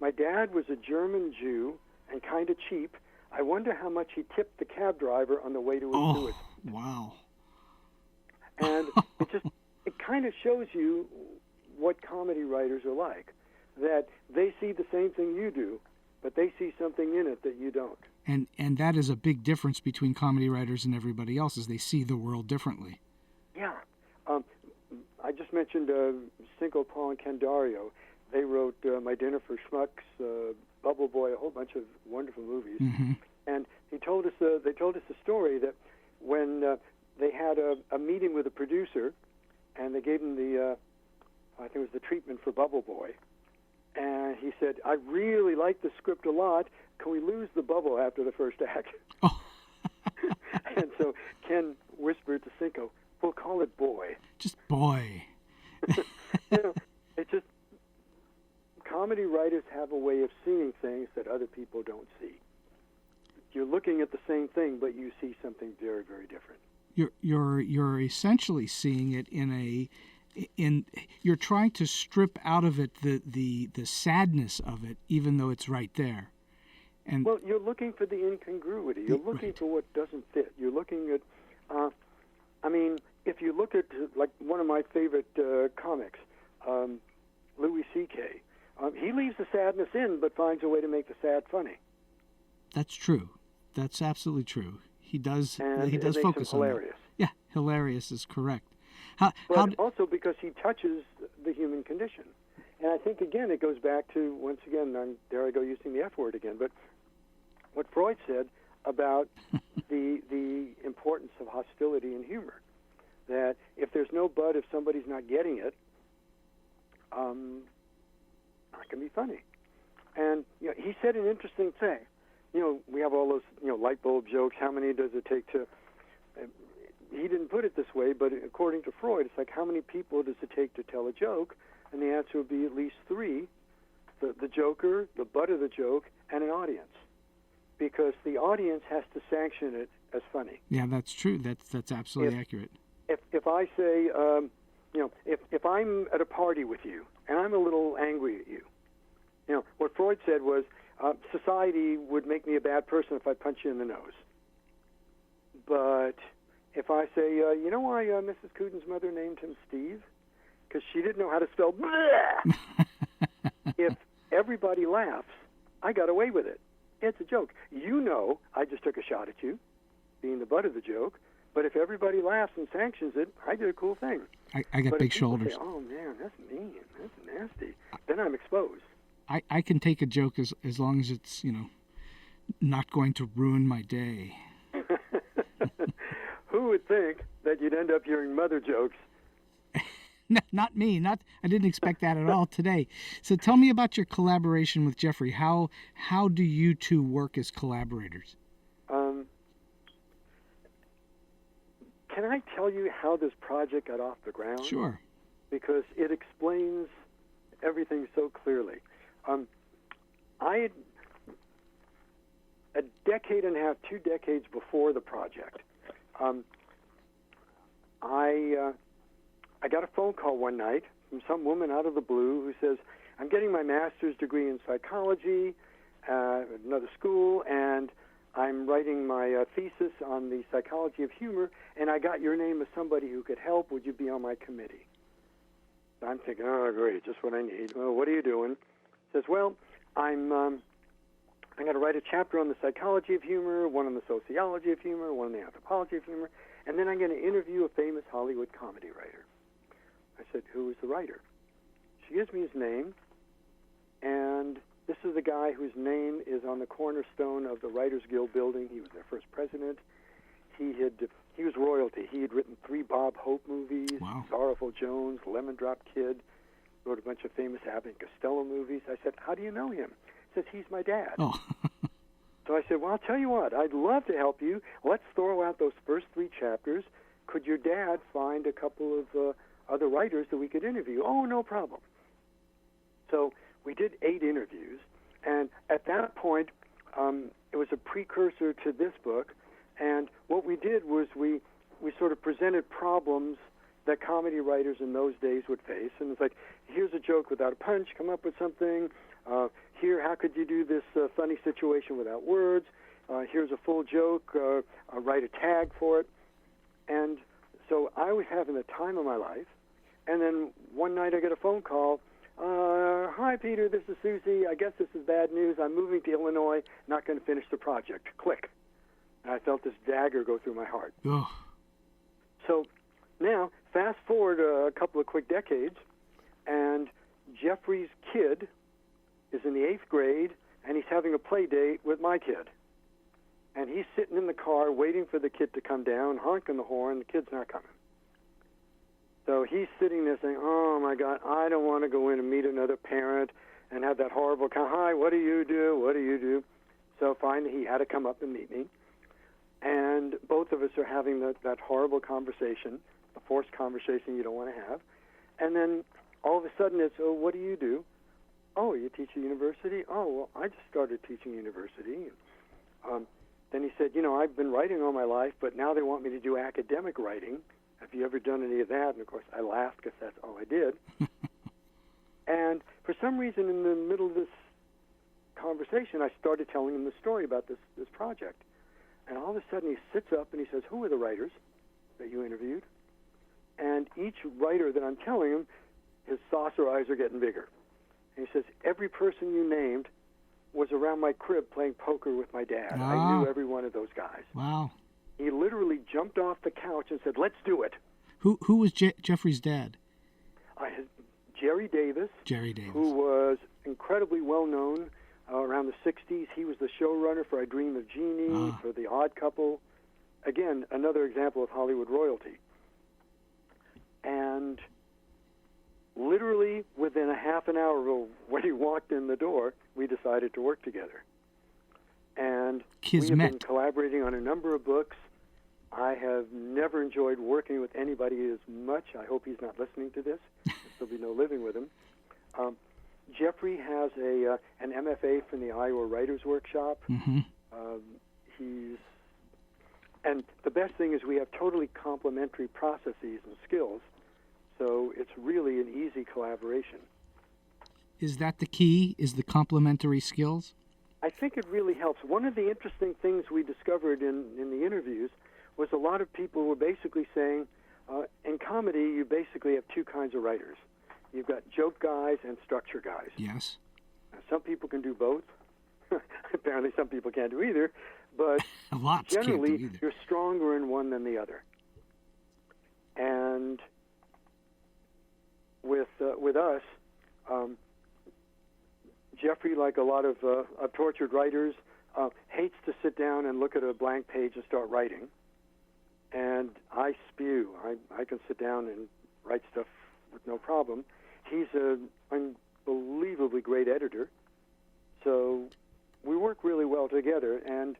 my dad was a German Jew and kind of cheap. I wonder how much he tipped the cab driver on the way to his suicide. Wow. And it kind of shows you what comedy writers are like, that they see the same thing you do, but they see something in it that you don't. And that is a big difference between comedy writers and everybody else, is they see the world differently. Yeah. I just mentioned Cinco Paul and Ken Dario. They wrote My Dinner for Schmucks, Bubble Boy, a whole bunch of wonderful movies. And they told us a story that when they had a meeting with a producer, and they gave him I think it was the treatment for Bubble Boy. And he said, I really like the script a lot. Can we lose the bubble after the first act? Oh. And so Ken whispered to Cinco, we'll call it Boy. Just Boy. It's just, comedy writers have a way of seeing things that other people don't see. You're looking at the same thing, but you see something very, very different. You're essentially seeing it you're trying to strip out of it the sadness of it, even though it's right there. And well, you're looking for the incongruity. You're looking for what doesn't fit. You're looking at, if you look at, like, one of my favorite comics, Louis C.K., he leaves the sadness in, but finds a way to make the sad funny. That's true. That's absolutely true. He does. And he does it focus makes him on hilarious. that. Yeah, hilarious is correct. But also because he touches the human condition. And I think, again, it goes back to, once again, there I go using the F word again, but what Freud said about the importance of hostility in humor. That if there's no but, if somebody's not getting it, that can be funny. And he said an interesting thing. We have all those light bulb jokes. How many does it take to? He didn't put it this way, but according to Freud, it's like, how many people does it take to tell a joke? And the answer would be at least 3: the joker, the butt of the joke, and an audience, because the audience has to sanction it as funny. Yeah, that's true. That's absolutely accurate. If I say, if I'm at a party with you and I'm a little angry at you, what Freud said was, society would make me a bad person if I punch you in the nose. But if I say, you know why Mrs. Cuden's mother named him Steve? Because she didn't know how to spell bleh. If everybody laughs, I got away with it. It's a joke. I just took a shot at you, being the butt of the joke. But if everybody laughs and sanctions it, I did a cool thing. I got big shoulders. Say, oh, man, that's mean. That's nasty. Then I'm exposed. I can take a joke as long as it's, not going to ruin my day. Who would think that you'd end up hearing mother jokes? No, not me. I didn't expect that at all today. So tell me about your collaboration with Jeffrey. How do you two work as collaborators? Can I tell you how this project got off the ground? Sure. Because it explains everything so clearly. a decade and a half, 2 decades before the project, I got a phone call one night from some woman out of the blue who says, I'm getting my master's degree in psychology at another school, and I'm writing my thesis on the psychology of humor, and I got your name as somebody who could help. Would you be on my committee? I'm thinking, oh, great, just what I need. Well, what are you doing? Says, well, I'm going to write a chapter on the psychology of humor, one on the sociology of humor, one on the anthropology of humor, and then I'm going to interview a famous Hollywood comedy writer. I said, who is the writer? She gives me his name, and this is the guy whose name is on the cornerstone of the Writers Guild building. He was their first president. He was royalty. He had written 3 Bob Hope movies, Wow. Sorrowful Jones, Lemon Drop Kid, wrote a bunch of famous Abbott and Costello movies. I said, how do you know him? He says, he's my dad. Oh. So I said, well, I'll tell you what, I'd love to help you. Let's throw out those first 3 chapters. Could your dad find a couple of other writers that we could interview? Oh, no problem. So we did 8 interviews, and at that point, it was a precursor to this book, and what we did was we sort of presented problems that comedy writers in those days would face, and it's like, here's a joke without a punch, come up with something. Here, how could you do this funny situation without words? Here's a full joke, write a tag for it. And so I was having the time of my life, and then one night I get a phone call. Hi, Peter, this is Susie. I guess this is bad news. I'm moving to Illinois, not going to finish the project. Click. And I felt this dagger go through my heart. Oh. So now, fast forward a couple of quick decades, and Jeffrey's kid is in the 8th grade, and he's having a play date with my kid. And he's sitting in the car waiting for the kid to come down, honking the horn. The kid's not coming. So he's sitting there saying, oh, my God, I don't want to go in and meet another parent and have that horrible, hi, what do you do? What do you do? So finally he had to come up and meet me. And both of us are having that horrible conversation, the forced conversation you don't want to have. And then all of a sudden it's, oh, what do you do? Oh, you teach at university? Oh, well, I just started teaching university. Then he said, I've been writing all my life, but now they want me to do academic writing. Have you ever done any of that? And, of course, I laughed because that's all I did. And for some reason, in the middle of this conversation, I started telling him the story about this project. And all of a sudden, he sits up and he says, who are the writers that you interviewed? And each writer that I'm telling him, his saucer eyes are getting bigger. And he says, every person you named was around my crib playing poker with my dad. Wow. I knew every one of those guys. Wow. He literally jumped off the couch and said, let's do it. Who was Jeffrey's dad? Jerry Davis. Jerry Davis. Who was incredibly well-known around the 60s. He was the showrunner for I Dream of Jeannie, for The Odd Couple. Again, another example of Hollywood royalty. And literally within a half an hour of when he walked in the door, we decided to work together. And we have been collaborating on a number of books. I have never enjoyed working with anybody as much. I hope he's not listening to this. There'll be no living with him. Jeffrey has an MFA from the Iowa Writers Workshop. Mm-hmm. And the best thing is we have totally complementary processes and skills, so it's really an easy collaboration. Is that the key, is the complementary skills? I think it really helps. One of the interesting things we discovered in the interviews was a lot of people were basically saying, in comedy, you basically have 2 kinds of writers. You've got joke guys and structure guys. Yes. Now, some people can do both. Apparently some people can't do either. But Lots generally, can't do either. you're stronger in one than the other. And with us, Jeffrey, like a lot of tortured writers, hates to sit down and look at a blank page and start writing. And I spew. I can sit down and write stuff with no problem. He's an unbelievably great editor. So we work really well together. And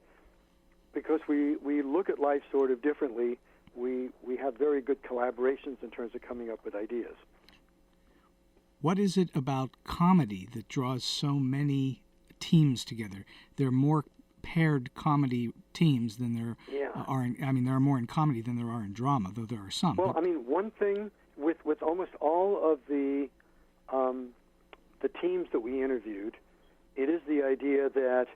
because we look at life sort of differently, we have very good collaborations in terms of coming up with ideas. What is it about comedy that draws so many teams together? There are more paired comedy teams than there Yeah. are in, I mean, there are more in comedy than there are in drama, though there are some. Well, I mean, one thing with almost all of the teams that we interviewed, it is the idea that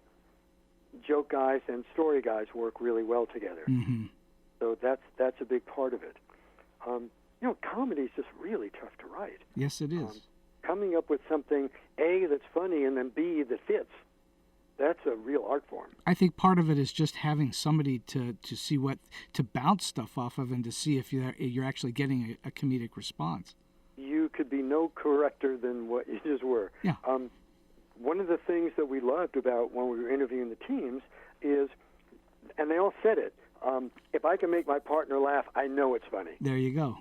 joke guys and story guys work really well together. Mm-hmm. So that's a big part of it. Comedy is just really tough to write. Yes, it is. Coming up with something, A, that's funny, and then B, that fits, that's a real art form. I think part of it is just having somebody to see to bounce stuff off of and to see if you're actually getting a comedic response. You could be no correcter than what you just were. Yeah. One of the things that we loved about when we were interviewing the teams is, and they all said it, if I can make my partner laugh, I know it's funny. There you go.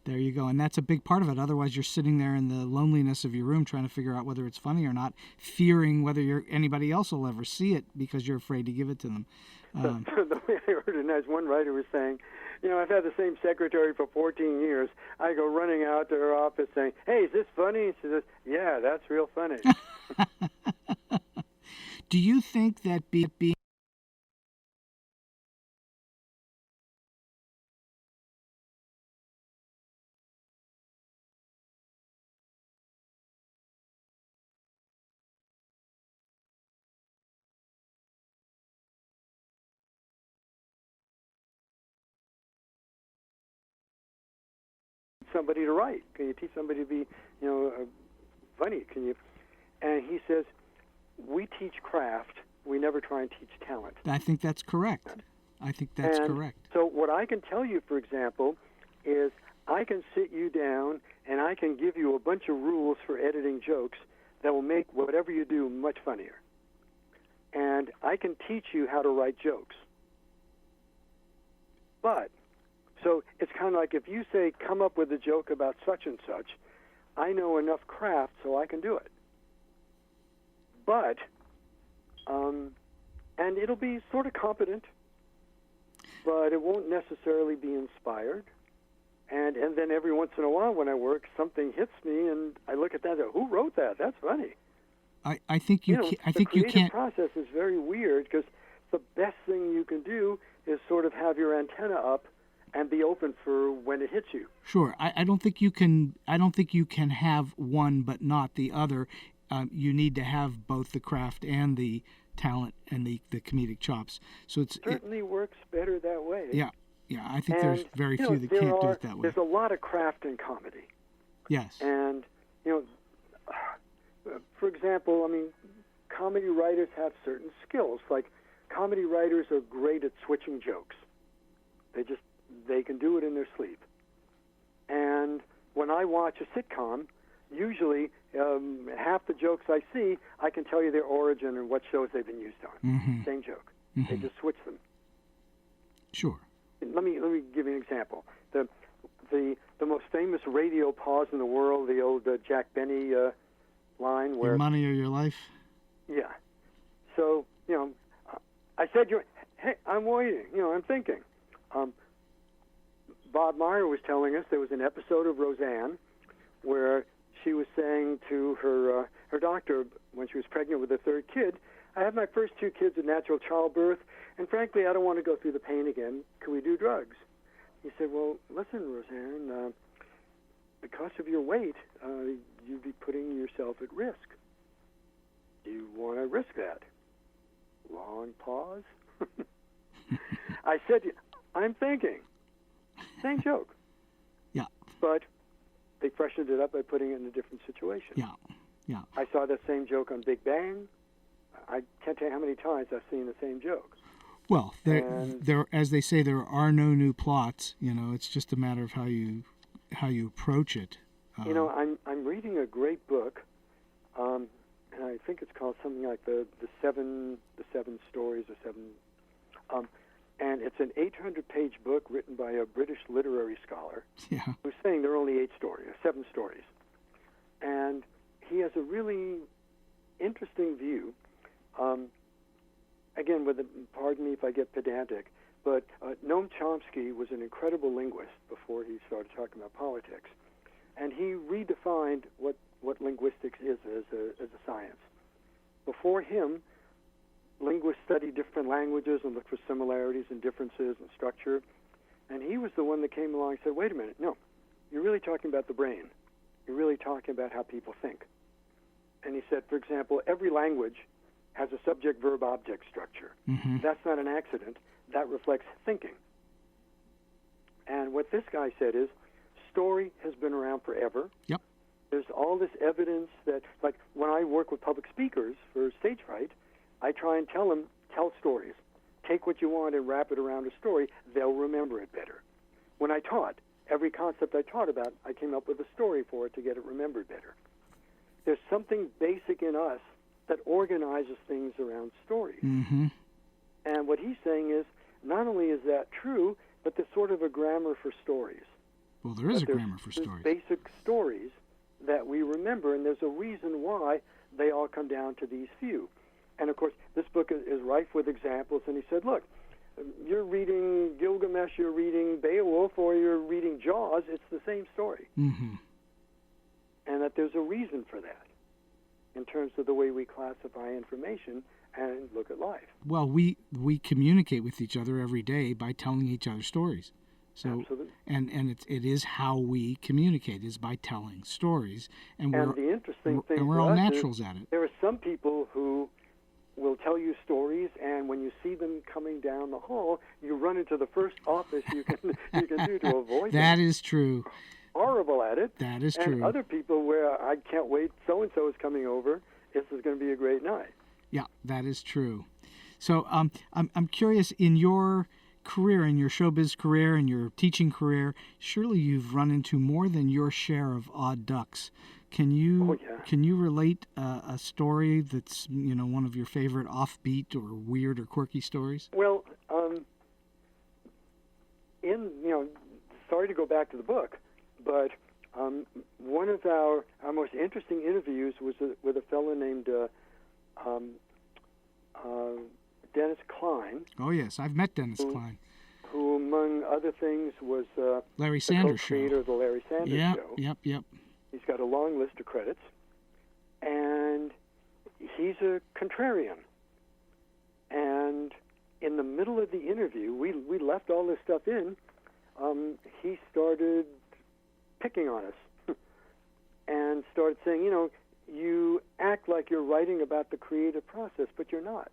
There you go. And that's a big part of it. Otherwise, you're sitting there in the loneliness of your room trying to figure out whether it's funny or not, fearing whether anybody else will ever see it because you're afraid to give it to them. The way I heard it, as one writer was saying, I've had the same secretary for 14 years. I go running out to her office saying, hey, is this funny? She says, yeah, that's real funny. Do you think that being somebody to write? Can you teach somebody to be, funny? Can you? And he says, we teach craft. We never try and teach talent. I think that's correct. I think that's correct. So what I can tell you, for example, is I can sit you down and I can give you a bunch of rules for editing jokes that will make whatever you do much funnier. And I can teach you how to write jokes. But, so it's kind of like if you say, come up with a joke about such and such, I know enough craft so I can do it. But, and it'll be sort of competent, but it won't necessarily be inspired. And then every once in a while when I work, something hits me, and I look at that and go, who wrote that? That's funny. I think you I think you can't. The creative process is very weird because the best thing you can do is sort of have your antenna up and be open for when it hits you. Sure. I don't think you can. I don't think you can have one but not the other. You need to have both the craft and the talent and the comedic chops. So it certainly works better that way. Yeah. Yeah, I think there's very few that can't do it that way. There's a lot of craft in comedy. Yes. And, for example, I mean, comedy writers have certain skills. Like, comedy writers are great at switching jokes. They can do it in their sleep. And when I watch a sitcom, usually half the jokes I see, I can tell you their origin and what shows they've been used on. Mm-hmm. Same joke. Mm-hmm. They just switch them. Sure. Let me give you an example. The most famous radio pause in the world, the old Jack Benny line where your money or your life. Yeah. So I said, hey, I'm waiting. I'm thinking. Bob Meyer was telling us there was an episode of Roseanne where she was saying to her doctor when she was pregnant with her third kid, I have my first two kids at natural childbirth, and frankly, I don't want to go through the pain again. Can we do drugs? He said, well, listen, Roseanne, because of your weight, you'd be putting yourself at risk. Do you want to risk that? Long pause. I said, I'm thinking. Same joke. Yeah. But they freshened it up by putting it in a different situation. Yeah. Yeah. I saw that same joke on Big Bang. I can't tell you how many times I've seen the same joke. Well, there, as they say, there are no new plots. It's just a matter of how you approach it. I'm reading a great book, and I think it's called something like the seven stories or seven. And it's an 800-page book written by a British literary scholar. Yeah. Who's saying there are only 7 stories, and he has a really interesting view. Again, pardon me if I get pedantic, but Noam Chomsky was an incredible linguist before he started talking about politics, and he redefined what linguistics is as a science. Before him, linguists study different languages and look for similarities and differences in structure. And he was the one that came along and said, wait a minute, no, you're really talking about the brain. You're really talking about how people think. And he said, for example, every language has a subject-verb-object structure. Mm-hmm. That's not an accident. That reflects thinking. And what this guy said is, story has been around forever. Yep. There's all this evidence that, like when I work with public speakers for stage fright, I try and tell them, tell stories. Take what you want and wrap it around a story. They'll remember it better. When I taught, every concept I taught about, I came up with a story for it to get it remembered better. There's something basic in us that organizes things around stories. Mm-hmm. And what he's saying is, not only is that true, but there's sort of a grammar for stories. Well, there is a grammar for stories. There's basic stories that we remember, and there's a reason why they all come down to these few. And, of course, this book is rife with examples, and he said, look, you're reading Gilgamesh, you're reading Beowulf, or you're reading Jaws, it's the same story. Mm-hmm. And that there's a reason for that in terms of the way we classify information and look at life. Well, we communicate with each other every day by telling each other stories. So, absolutely. And it is how we communicate, is by telling stories. And the interesting thing and we're for all us naturals is at it. there are some people who will tell you stories, and when you see them coming down the hall, you run into the first office you can do to avoid them. That is true. Horrible at it. That is and true. Other people where I can't wait, so-and-so is coming over, this is going to be a great night. Yeah, that is true. So I'm curious, in your career, in your showbiz career, in your teaching career, surely you've run into more than your share of odd ducks. Can you relate a story that's one of your favorite offbeat or weird or quirky stories? Well, sorry to go back to the book, but one of our most interesting interviews was with a fellow named Dennis Klein. Oh yes, I've met Dennis Klein. Who, among other things, was Larry Sanders' the co-creator of the Larry Sanders Show. Yep. He's got a long list of credits, and he's a contrarian. And in the middle of the interview, we left all this stuff in. He started picking on us and started saying, you act like you're writing about the creative process, but you're not.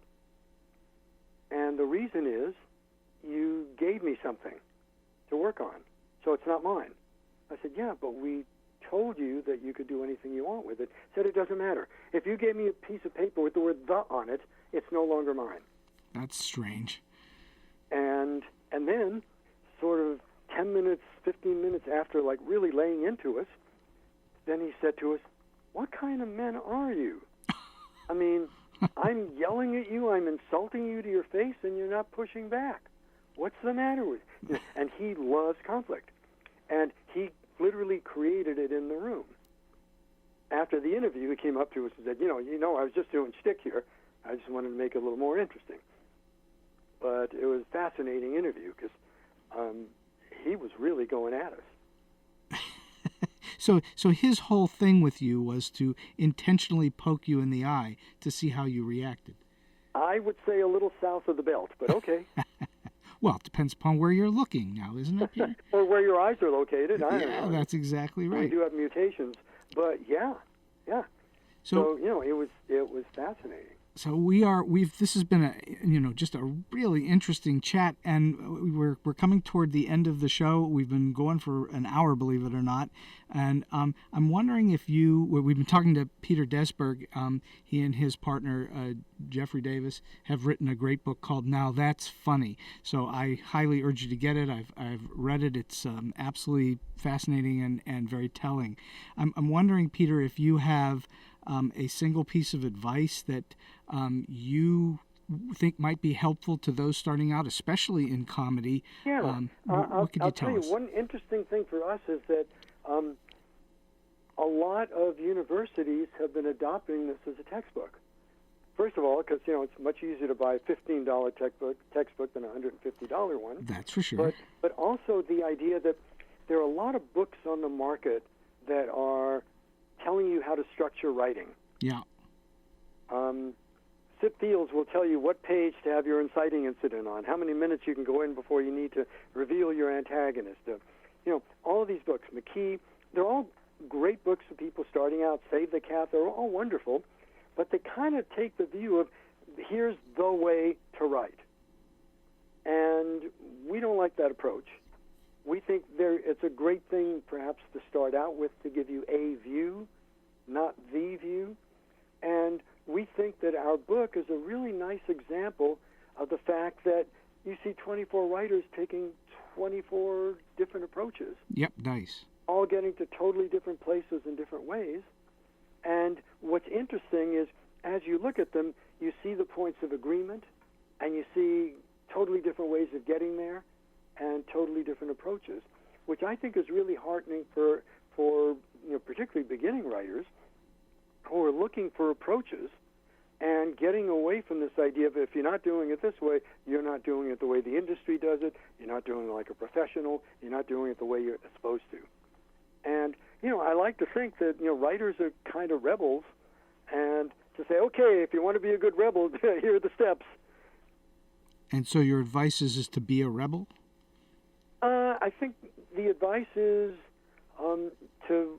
And the reason is you gave me something to work on, so it's not mine. I said, yeah, but we told you that you could do anything you want with it. Said it doesn't matter. If you gave me a piece of paper with the word "the" on it, it's no longer mine. That's strange. And then, sort of 10 minutes, 15 minutes after, like really laying into us, then he said to us, what kind of men are you? I mean, I'm yelling at you, I'm insulting you to your face, and you're not pushing back. What's the matter with you? And he loves conflict. And he literally created it in the room. After the interview, he came up to us and said, I was just doing shtick here. I just wanted to make it a little more interesting. But it was a fascinating interview because he was really going at us. So his whole thing with you was to intentionally poke you in the eye to see how you reacted. I would say a little south of the belt, but okay. Well, it depends upon where you're looking now, isn't it, Peter? Or where your eyes are located. I don't know. That's exactly right. We do have mutations, but yeah. So it was fascinating. So this has been just a really interesting chat, and we're coming toward the end of the show. We've been going for an hour, believe it or not, and I'm wondering if we've been talking to Peter Desberg. He and his partner Jeffrey Davis have written a great book called Now That's Funny. So I highly urge you to get it. I've read it. It's absolutely fascinating and very telling. I'm wondering, Peter, if you have a single piece of advice that you think might be helpful to those starting out, especially in comedy. Yeah, what could you tell us? I'll tell you, one interesting thing for us is that a lot of universities have been adopting this as a textbook. First of all, because it's much easier to buy a $15 textbook than a $150 one. That's for sure. But also the idea that there are a lot of books on the market that are telling you how to structure writing. Yeah. Sip Fields will tell you what page to have your inciting incident on, how many minutes you can go in before you need to reveal your antagonist. All of these books, McKee, they're all great books for people starting out. Save the Cat, they're all wonderful, but they kind of take the view of here's the way to write. And we don't like that approach. We think it's a great thing perhaps to start out with to give you a view, not the view. And we think that our book is a really nice example of the fact that you see 24 writers taking 24 different approaches. Yep, nice. All getting to totally different places in different ways. And what's interesting is as you look at them, you see the points of agreement, and you see totally different ways of getting there and totally different approaches, which I think is really heartening for particularly beginning writers who are looking for approaches and getting away from this idea of if you're not doing it this way, you're not doing it the way the industry does it, you're not doing it like a professional, you're not doing it the way you're supposed to. And, I like to think that, writers are kind of rebels, and to say, okay, if you want to be a good rebel, here are the steps. And so your advice is to be a rebel? I think the advice is to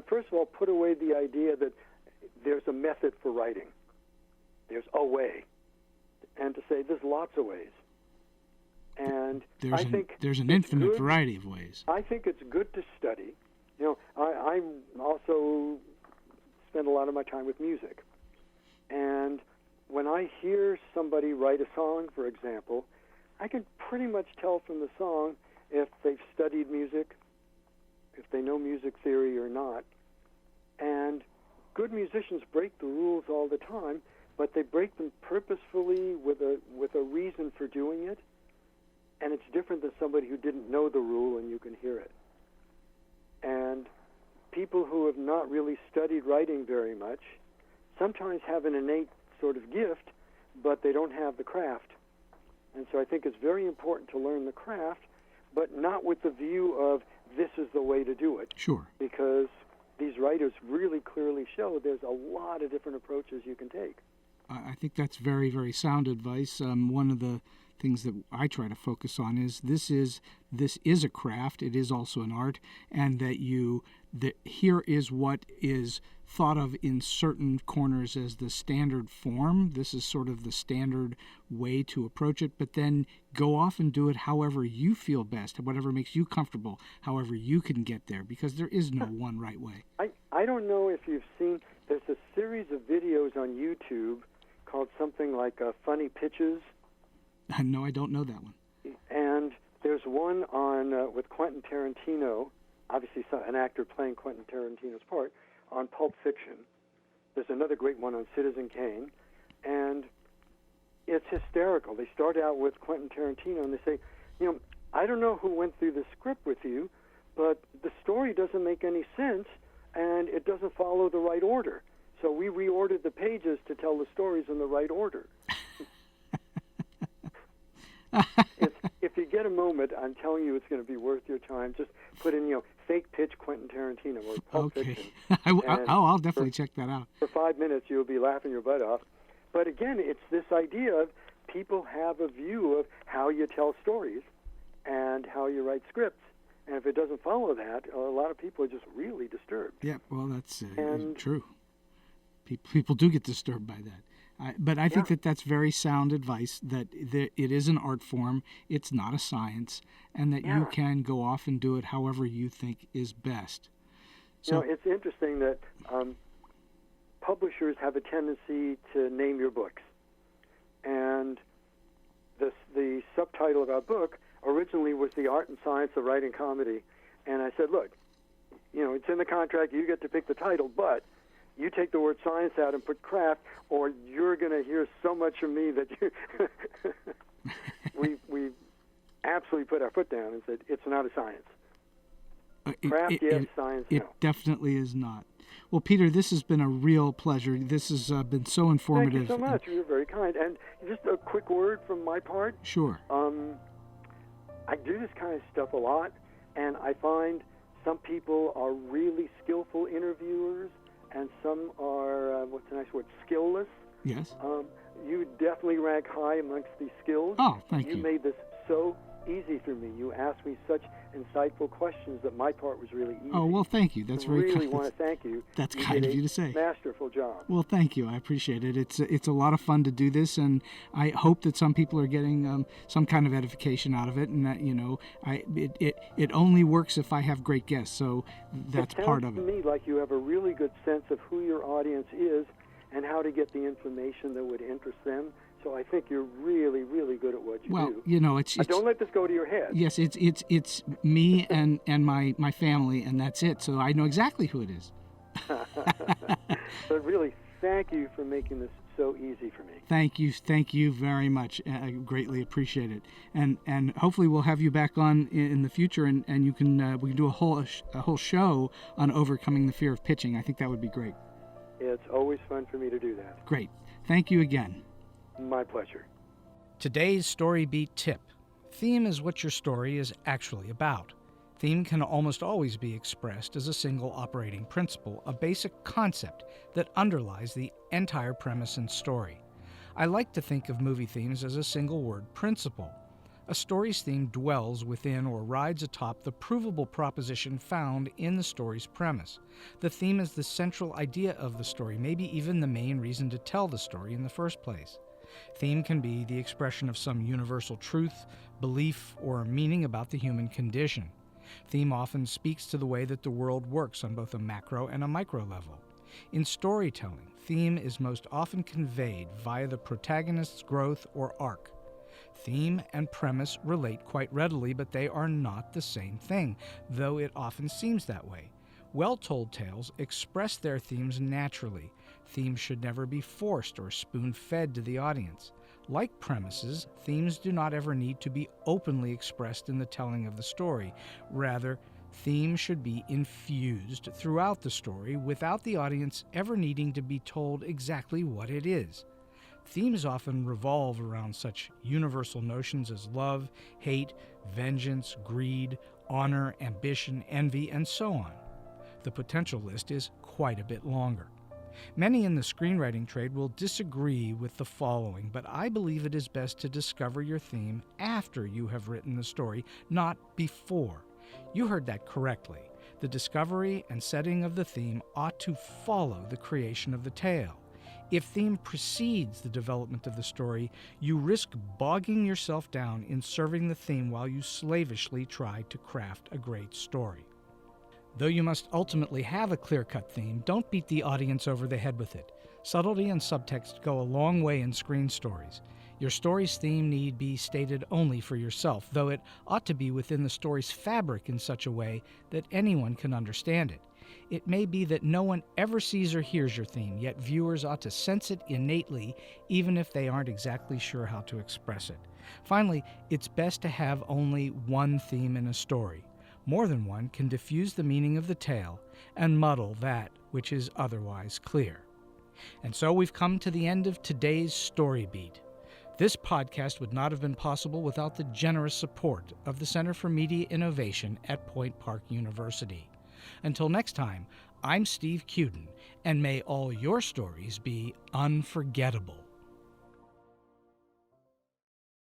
first of all put away the idea that there's a method for writing. There's a way. And to say there's lots of ways. And I think there's an infinite variety of ways. I think it's good to study. I also spend a lot of my time with music. And when I hear somebody write a song, for example, I can pretty much tell from the song if they've studied music, if they know music theory or not. And good musicians break the rules all the time, but they break them purposefully with a reason for doing it. And it's different than somebody who didn't know the rule and you can hear it. And people who have not really studied writing very much sometimes have an innate sort of gift, but they don't have the craft. And so I think it's very important to learn the craft, but not with the view of this is the way to do it. Sure. Because these writers really clearly show there's a lot of different approaches you can take. I think that's very, very sound advice. One of the things that I try to focus on is this is a craft. It is also an art, and that here is what is thought of in certain corners as the standard form. This is sort of the standard way to approach it, but then go off and do it however you feel best, whatever makes you comfortable, however you can get there, because there is no one right way. I don't know if you've seen, there's a series of videos on YouTube called something like Funny Pitches. No, I don't know that one. And there's one on with Quentin Tarantino, obviously an actor playing Quentin Tarantino's part, on Pulp Fiction. There's another great one on Citizen Kane. And it's hysterical. They start out with Quentin Tarantino and they say, I don't know who went through the script with you, but the story doesn't make any sense and it doesn't follow the right order. So we reordered the pages to tell the stories in the right order. If you get a moment, I'm telling you it's going to be worth your time. Just put in, fake pitch Quentin Tarantino or Pulp Fiction. I'll definitely check that out. For 5 minutes, you'll be laughing your butt off. But again, it's this idea of people have a view of how you tell stories and how you write scripts. And if it doesn't follow that, a lot of people are just really disturbed. Yeah, well, that's true. People do get disturbed by that. But I think that's very sound advice, that it is an art form, it's not a science, and that you can go off and do it however you think is best. So it's interesting that publishers have a tendency to name your books. And the subtitle of our book originally was The Art and Science of Writing Comedy. And I said, look, it's in the contract, you get to pick the title, but you take the word science out and put craft, or you're going to hear so much from me that we absolutely put our foot down and said, it's not a science. Craft, yes, science, no. It definitely is not. Well, Peter, this has been a real pleasure. This has been so informative. Thank you so much. You're very kind. And just a quick word from my part. Sure. I do this kind of stuff a lot, and I find some people are really skillful interviewers, and some are, what's a nice word, skillless. Yes. You definitely rank high amongst these skills. Oh, thank you. You made this so easy for me. You asked me such insightful questions that my part was really easy. Oh, well, thank you. That's very really kind. want to thank you. That's You kind did of you a to say. Masterful job. Well, thank you. I appreciate it. It's a lot of fun to do this, and I hope that some people are getting some kind of edification out of it, and that it only works if I have great guests. So that's part of it. It sounds to me like you have a really good sense of who your audience is and how to get the information that would interest them. So I think you're really, really good at what you do. Well, you know, it's don't let this go to your head. Yes, it's me and my family, and that's it. So I know exactly who it is. But really, thank you for making this so easy for me. Thank you very much. I greatly appreciate it, and hopefully we'll have you back on in the future, and you can we can do a whole show on overcoming the fear of pitching. I think that would be great. It's always fun for me to do that. Great, thank you again. My pleasure. Today's StoryBeat tip: theme is what your story is actually about. Theme can almost always be expressed as a single operating principle, a basic concept that underlies the entire premise and story. I like to think of movie themes as a single word principle. A story's theme dwells within or rides atop the provable proposition found in the story's premise. The theme is the central idea of the story, maybe even the main reason to tell the story in the first place. Theme can be the expression of some universal truth, belief, or meaning about the human condition. Theme often speaks to the way that the world works on both a macro and a micro level. In storytelling, theme is most often conveyed via the protagonist's growth or arc. Theme and premise relate quite readily, but they are not the same thing, though it often seems that way. Well-told tales express their themes naturally. Themes should never be forced or spoon-fed to the audience. Like premises, themes do not ever need to be openly expressed in the telling of the story. Rather, themes should be infused throughout the story without the audience ever needing to be told exactly what it is. Themes often revolve around such universal notions as love, hate, vengeance, greed, honor, ambition, envy, and so on. The potential list is quite a bit longer. Many in the screenwriting trade will disagree with the following, but I believe it is best to discover your theme after you have written the story, not before. You heard that correctly. The discovery and setting of the theme ought to follow the creation of the tale. If theme precedes the development of the story, you risk bogging yourself down in serving the theme while you slavishly try to craft a great story. Though you must ultimately have a clear-cut theme, don't beat the audience over the head with it. Subtlety and subtext go a long way in screen stories. Your story's theme need be stated only for yourself, though it ought to be within the story's fabric in such a way that anyone can understand it. It may be that no one ever sees or hears your theme, yet viewers ought to sense it innately, even if they aren't exactly sure how to express it. Finally, it's best to have only one theme in a story. More than one can diffuse the meaning of the tale and muddle that which is otherwise clear. And so we've come to the end of today's StoryBeat. This podcast would not have been possible without the generous support of the Center for Media Innovation at Point Park University. Until next time, I'm Steve Cuden, and may all your stories be unforgettable.